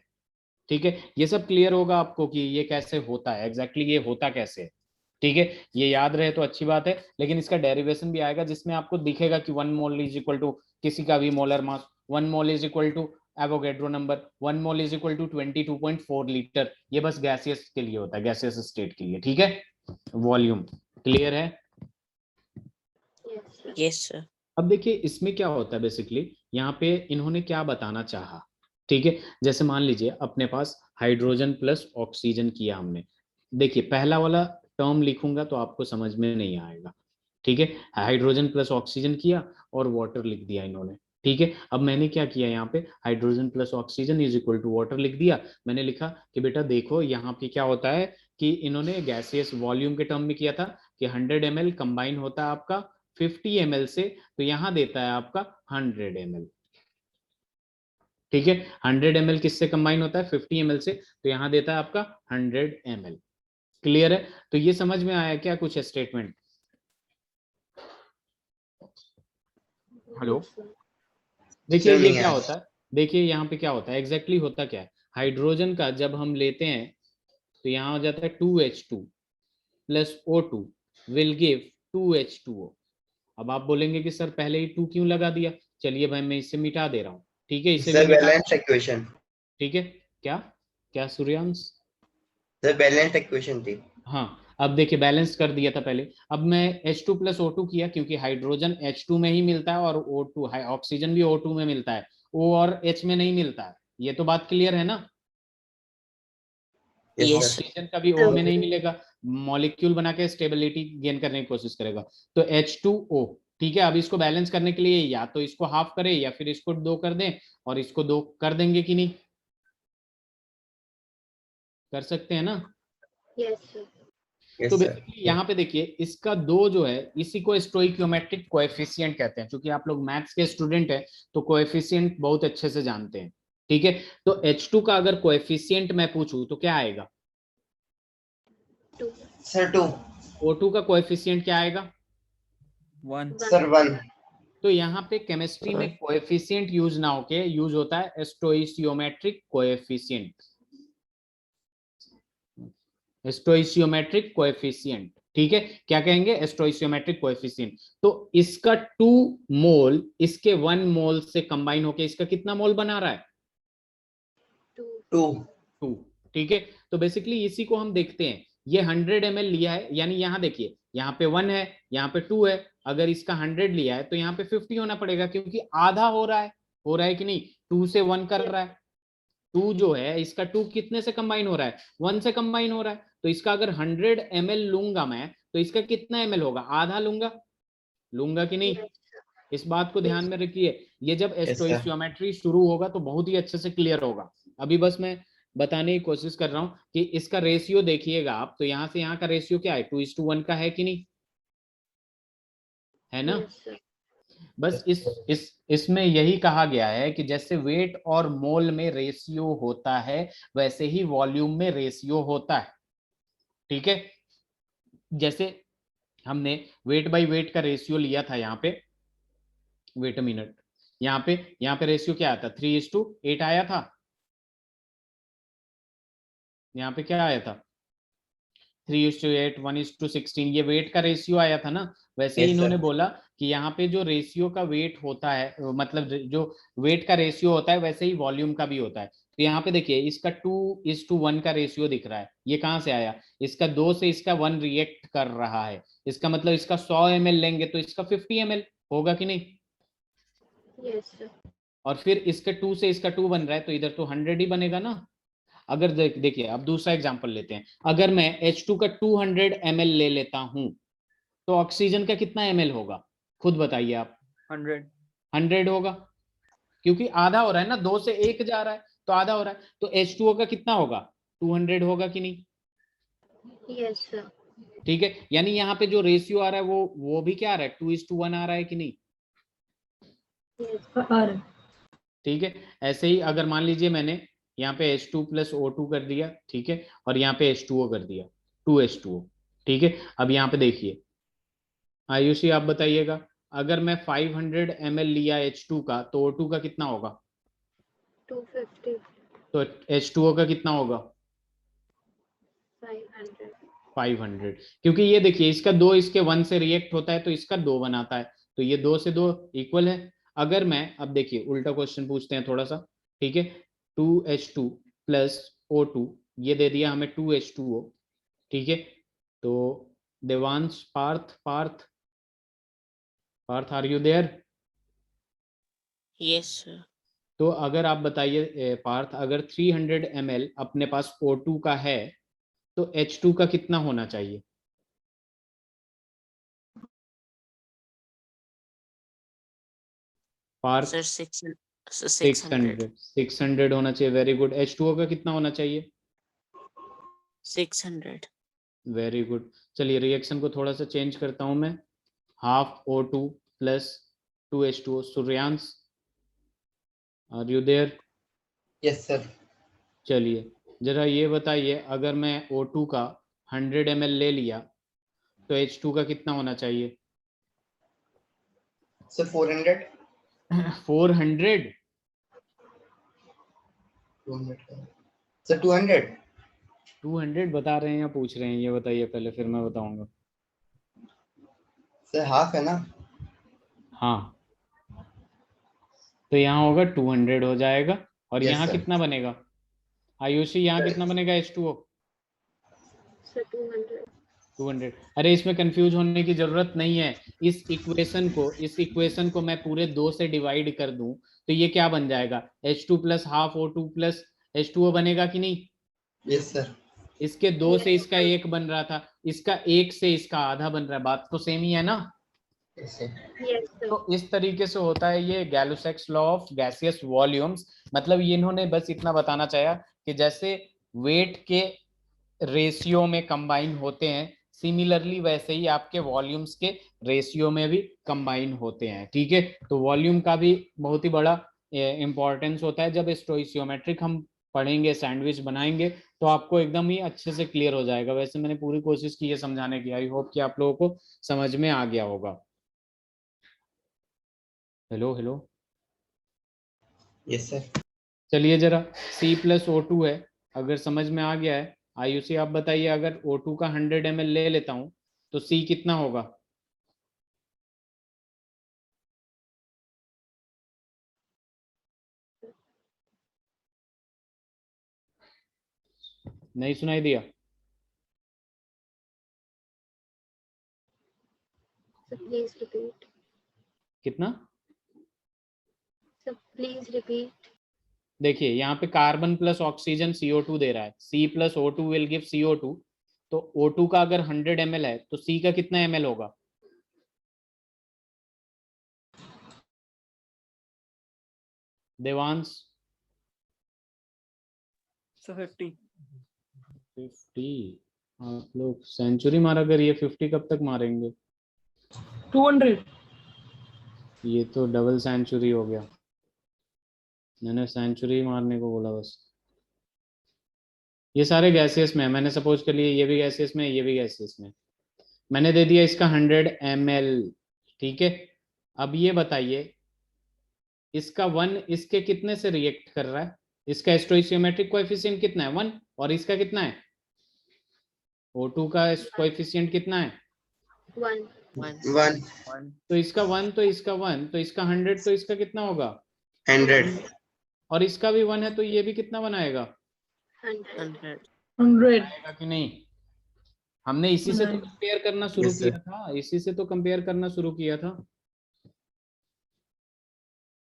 ठीक है। ये सब क्लियर होगा आपको कि ये कैसे होता है, एग्जैक्टली ये होता कैसे है, ठीक है। ये याद रहे तो अच्छी बात है, लेकिन इसका डेरिवेशन भी आएगा जिसमें आपको दिखेगा कि 1 मोल इज इक्वल टू किसी का भी molar mass, 1 mole is equal to Avogadro number, 1 mole is equal to 22.4 litre. ये बस गैसियस के लिए होता है, गैसियस स्टेट के लिए, ठीक है। वॉल्यूम क्लियर है। Yes, sir. Yes, sir. अब देखिए इसमें क्या होता है, बेसिकली यहाँ पे इन्होंने क्या बताना चाहा, ठीक है। जैसे मान लीजिए अपने पास हाइड्रोजन प्लस ऑक्सीजन किया हमने, देखिए पहला वाला टर्म लिखूंगा तो आपको समझ में नहीं आएगा, ठीक है। हाइड्रोजन प्लस ऑक्सीजन किया और वाटर लिख दिया इन्होंने, ठीक है। अब मैंने क्या किया, यहाँ पे hydrogen plus oxygen is equal to water लिख दिया। मैंने लिखा कि बेटा देखो यहाँ पे क्या होता है कि इन्होंने गैसियस वॉल्यूम के टर्म में किया था कि 100 ml कंबाइन होता है आपका 50 ml से, तो यहाँ देता है आपका 100 ml, ठीक है। 100 ml किससे कंबाइन होता है, 50 ml से, तो यहाँ देता है आपका 100 ml। क्लियर है। तो ये समझ में आया क्या कुछ स्टेटमेंट। Hello, Yes, sir. देखिए Sir, ये नहीं क्या आया। होता है, देखिए यहाँ पे क्या होता है, एग्जैक्टली होता क्या है, हाइड्रोजन का जब हम लेते हैं तो यहाँ हो जाता है 2H2 plus O2 will give 2H2O। अब आप बोलेंगे कि सर पहले ही 2 क्यों लगा दिया, चलिए भाई मैं इसे मिटा दे रहा हूँ, ठीक है, इसे भी Sir, मिटा, balanced equation. ठीक है। क्या क्या सूर्यांश, Sir, balanced equation थी. हाँ अब देखिए बैलेंस कर दिया था पहले। अब मैं H2 प्लस O2 किया, क्योंकि हाइड्रोजन H2 में ही मिलता है और O2 ऑक्सीजन भी O2 में मिलता है, O और H में नहीं मिलता है। ये तो बात क्लियर है ना। Yes, Yes, sir. sir. Oxygen कभी O में नहीं मिलेगा, मॉलिक्यूल बना के स्टेबिलिटी गेन करने की कोशिश करेगा। तो H2O, ठीक है। अब इसको बैलेंस करने के लिए या तो इसको हाफ करें या फिर इसको 2 कर दें, और इसको 2 कर देंगे कि नहीं, कर सकते हैं ना। Yes, sir. Yes, तो sir. बेसिकली यहाँ पे देखिए इसका 2 जो है इसी को स्टोइकियोमेट्रिक कोएफिशिएंट कहते हैं, क्योंकि आप लोग मैथ्स के स्टूडेंट हैं तो कोएफिशिएंट बहुत अच्छे से जानते हैं, ठीक है। तो H2 का अगर कोएफिशिएंट मैं पूछूं तो क्या आएगा, 2. Sir, 2. O2 का कोएफिशिएंट क्या आएगा, 1. Sir, 1. तो यहाँ पे केमिस्ट्री में कोएफिशिएंट यूज ना होके यूज होता है स्टोइकियोमेट्रिक कोएफिशिएंट, स्टोइकियोमेट्रिक कोएफिशिएंट, ठीक है। क्या कहेंगे, स्टोइकियोमेट्रिक कोएफिशिएंट। तो इसका 2 मोल इसके 1 मोल से कंबाइन होके इसका कितना मोल बना रहा है, 2. 2, ठीक है। तो बेसिकली इसी को हम देखते हैं, ये 100 ml लिया है, यानी यहाँ देखिए यहाँ पे 1 है, यहाँ पे 2 है, अगर इसका 100 लिया है तो यहाँ पे 50 होना पड़ेगा, क्योंकि आधा हो रहा है कि नहीं, 2 से 1 कर रहा है, 2 जो है इसका 2 कितने से कंबाइन हो रहा है, 1 से कंबाइन हो रहा है। तो इसका अगर 100 ml लूंगा मैं तो इसका कितना ml होगा, आधा लूंगा कि नहीं। इस बात को ध्यान में रखिए, ये जब स्टोइकियोमेट्री शुरू होगा तो बहुत ही अच्छे से क्लियर होगा। अभी बस मैं बताने की कोशिश कर रहा हूं कि इसका रेशियो देखिएगा आप, तो यहां से यहां का रेशियो क्या है, 2:1 का है कि नहीं, है ना। Yes, sir. बस इसमें यही कहा गया है कि जैसे वेट और मोल में रेशियो होता है वैसे ही वॉल्यूम में रेशियो होता है, ठीक है। जैसे हमने वेट बाय वेट का रेशियो लिया था, यहाँ पे वेट अ मिनट, यहाँ पे रेशियो क्या आता, 3:8 आया था, यहाँ पे क्या आया था 3:8, 1:16, ये वेट का रेशियो आया था ना। वैसे ही Yes, इन्होंने sir. बोला कि यहाँ पे जो रेशियो का वेट होता है, मतलब जो वेट का रेशियो होता है वैसे ही वॉल्यूम का भी होता है। तो यहाँ पे देखिए इसका 2:1 का रेशियो दिख रहा है, ये कहाँ से आया, इसका 2 से इसका 1 रिएक्ट कर रहा है, इसका मतलब इसका 100 ml लेंगे तो इसका 50 ml होगा कि नहीं, Yes, sir. और फिर इसके 2 से इसका 2 बन रहा है तो इधर तो 100 ही बनेगा ना। अगर देखिए अब दूसरा एग्जांपल लेते हैं, अगर मैं H2 का 200 ml ले लेता हूं तो ऑक्सीजन का कितना ml होगा, खुद बताइए आप। 100. 100 होगा, क्योंकि आधा हो रहा है ना, 2 से 1 जा रहा है तो आधा हो रहा है, तो H2O का कितना होगा, 200 होगा कि नहीं। Yes, sir. ठीक है, यानी यहाँ पे जो रेशियो आ रहा है वो भी क्या आ रहा है, 2:1 आ रहा है कि नहीं। Yes. आ रहा है। ठीक है, ऐसे ही अगर मान लीजिए मैंने यहाँ पे H2 + O2 कर दिया, ठीक है, और यहाँ पे H2O कर दिया, 2H2O। ठीक है, अब यहाँ पे देखिए आयुषी आप बताइएगा, अगर मैं 500 ml लिया H2 का तो O2 का कितना होगा, 250. तो H2O का कितना होगा 500. 500, क्योंकि ये देखिए इसका 2 इसके 1 से रिएक्ट होता है तो इसका 2 बनाता है, तो ये 2 से 2 इक्वल है। अगर मैं अब देखिए उल्टा क्वेश्चन पूछते हैं थोड़ा सा, ठीक है, 2H2 + O2 ये दे दिया हमें 2H2O, ठीक है, तो Devansh Parth are you there. Yes, sir. तो अगर आप बताइए पार्थ, अगर 300 ml अपने पास O2 का है तो H2 का कितना होना चाहिए, पार्थ। Sir, 600. 600 होना चाहिए, वेरी गुड। H2O का कितना होना चाहिए, 600. Very good. चलिए रिएक्शन को थोड़ा सा चेंज करता हूं मैं, half O2 + 2H2O। Suryansh are you there. Yes sir. चलिए जरा ये बताइए, अगर मैं O2 का 100 ml ले लिया तो H2 का कितना होना चाहिए, सर 400। 400। 200 सर 200। 200 बता रहे हैं या पूछ रहे हैं, ये बताइए पहले, फिर मैं बताऊंगा। सर हाफ है ना। हाँ, तो यहाँ होगा 200 हो जाएगा, और Yes, यहाँ sir. कितना बनेगा आयुषी, यहाँ कितना बनेगा H2O, Sir, 200. 200। अरे इसमें कंफ्यूज होने की जरूरत नहीं है, इस इक्वेशन को मैं पूरे 2 से डिवाइड कर दूं तो ये क्या बन जाएगा, H2 + हाफ O2 + H2O बनेगा कि नहीं। Yes sir. इसके 2 से इसका 1 बन रहा था, इसका 1 से इसका आधा बन रहा है, बात तो सेम ही है ना। Yes sir. Yes, sir. तो इस तरीके से होता है ये गैलोसैक्स लॉ ऑफ गैसियस वॉल्यूम्स। मतलब ये इन्होंने बस इतना बताना चाहा कि जैसे वेट के रेशियो में कंबाइन होते हैं, सिमिलरली वैसे ही आपके वॉल्यूम्स के रेशियो में भी कंबाइन होते हैं। ठीक है, तो वॉल्यूम का भी बहुत ही बड़ा इंपॉर्टेंस होता है। जब स्टोइशियोमेट्रिक हम पढ़ेंगे, सैंडविच बनाएंगे, तो आपको एकदम ही अच्छे से क्लियर हो जाएगा। वैसे मैंने पूरी कोशिश की है समझाने की, आई होप कि आप लोगों को समझ में आ गया होगा। Hello yes sir. चलिए जरा C + O2 है, अगर समझ में आ गया है, आयुषी आप बताइए, अगर O2 का 100 ml ले लेता हूं तो C कितना होगा, नहीं सुनाई दिया। Sir, please repeat. कितना, Sir, please repeat. देखिए यहाँ पे कार्बन + ऑक्सीजन CO2 दे रहा है, C + O2 will give CO2, तो O2 का अगर 100 ml है तो C का कितना ml होगा, देवांश। So 50. 50, आप लोग सेंचुरी मारा करिए, 50 कब तक मारेंगे, 200. ये तो डबल सेंचुरी हो गया, मैंने सेंचुरी मारने को बोला बस। ये सारे गैसेस में, मैंने सपोज कर लिए ये भी गैसेस में, ये भी गैसेस में, मैंने दे दिया इसका 100 ml। ठीक है, अब ये बताइए इसका 1 इसके कितने से रिएक्ट कर रहा है, इसका स्टोइशियोमेट्रिक कोएफिशिएंट कितना है 1, और इसका कितना है O2 का कोएफिशिएंट कितना है 1. 1 1. तो इसका 1 तो इसका 1 तो इसका 100 तो इसका कितना होगा 100। और इसका भी 1 है तो ये भी कितना बनाएगा? 100. 100. आएगा कि नहीं? हमने इसी से तो नहीं. कंपेयर करना शुरू Yes, sir. किया था, इसी से तो कंपेयर करना शुरू किया था।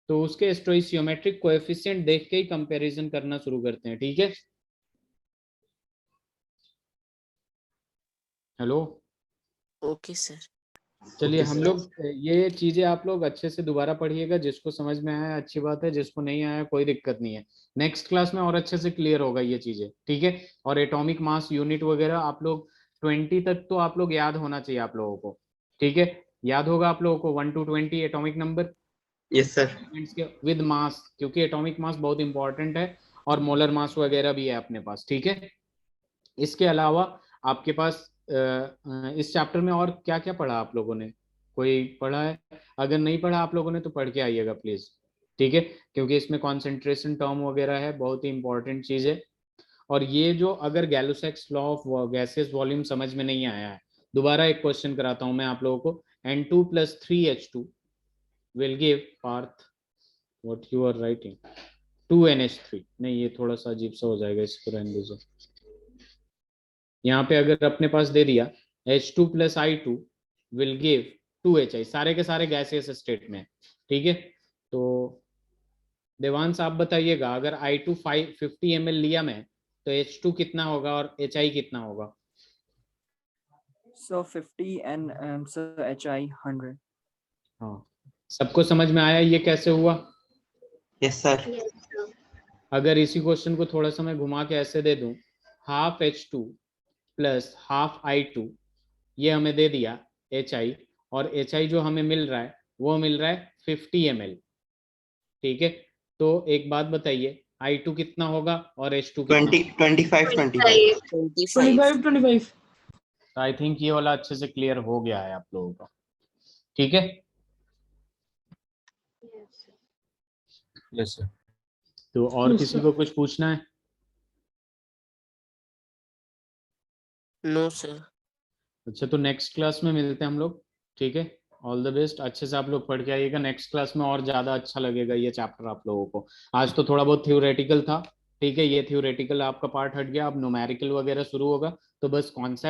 तो उसके स्टोइशियोमेट्रिक कोएफिशिएंट देख के ही कंपैरिजन करना शुरू करते हैं, ठीक है? Hello, Okay, sir. चलिए Okay, हम sir. लोग ये चीजें आप लोग अच्छे से दोबारा पढ़िएगा, जिसको समझ में आया अच्छी बात है, जिसको नहीं आया कोई दिक्कत नहीं है। नेक्स्ट क्लास में और अच्छे से क्लियर होगा ये चीजें, ठीक है? और एटॉमिक मास यूनिट वगैरह आप लोग 20 तक तो आप लोग याद होना चाहिए आप लोगों को, ठीक है? याद होगा आप लोगों को 1 to 20 atomic number Yes, sir. With mass, क्योंकि एटॉमिक मास बहुत इंपॉर्टेंट है और मोलर मास वगैरह भी है अपने पास, ठीक है? इसके अलावा आपके पास इस चैप्टर में और क्या क्या पढ़ा आप लोगों ने? कोई पढ़ा है? अगर नहीं पढ़ा आप लोगों ने तो पढ़ के आइएगा प्लीज, ठीक है? क्योंकि इसमें कॉन्सेंट्रेशन टर्म वगैरह है, बहुत ही इंपॉर्टेंट चीज है। और ये जो अगर गैलोसैक्स लॉ ऑफ गैसेस वॉल्यूम समझ में नहीं आया है, दोबारा एक क्वेश्चन कराता हूं मैं आप लोगों को। N2 + 3H2 will give Partha what you are writing 2NH3। नहीं, ये थोड़ा सा अजीब सा हो जाएगा, इसको रहने दीजिए। यहाँ पे अगर अपने पास दे दिया H2 + I2 will give 2HI, सारे के सारे गैसियस स्टेट में, ठीक है? तो देवांश आप बताइएगा, अगर I2 50 ml लिया मैं तो H2 कितना होगा और HI कितना होगा? So 50 and so HI 100. हाँ, सबको समझ में आया ये कैसे हुआ? Yes, sir. Yes, sir. अगर इसी क्वेश्चन को थोड़ा सा मैं घुमा के ऐसे दे दूं, हाफ H2 + हाफ I2, ये हमें दे दिया HI, और HI जो हमें मिल रहा है वो मिल रहा है 50 ml, ठीक है? तो एक बात बताइए, I2 कितना होगा और H2 कितना? 25. 25. 25. आई थिंक ये वाला अच्छे से क्लियर हो गया है आप लोगों का, ठीक है? Yes, sir. Yes, sir. तो और Yes, किसी sir. को कुछ पूछना है? No, sir. अच्छा, तो नेक्स्ट क्लास में मिलते हैं हम लोग, ठीक है? ऑल द बेस्ट, अच्छे से आप लोग पढ़ के आइएगा, नेक्स्ट क्लास में और ज्यादा अच्छा लगेगा ये चैप्टर आप लोगों को। आज तो थोड़ा बहुत थ्योरेटिकल था, ठीक है? ये थ्योरेटिकल आपका पार्ट हट गया, अब न्यूमेरिकल वगैरह शुरू होगा, तो बस कॉन्सेप्ट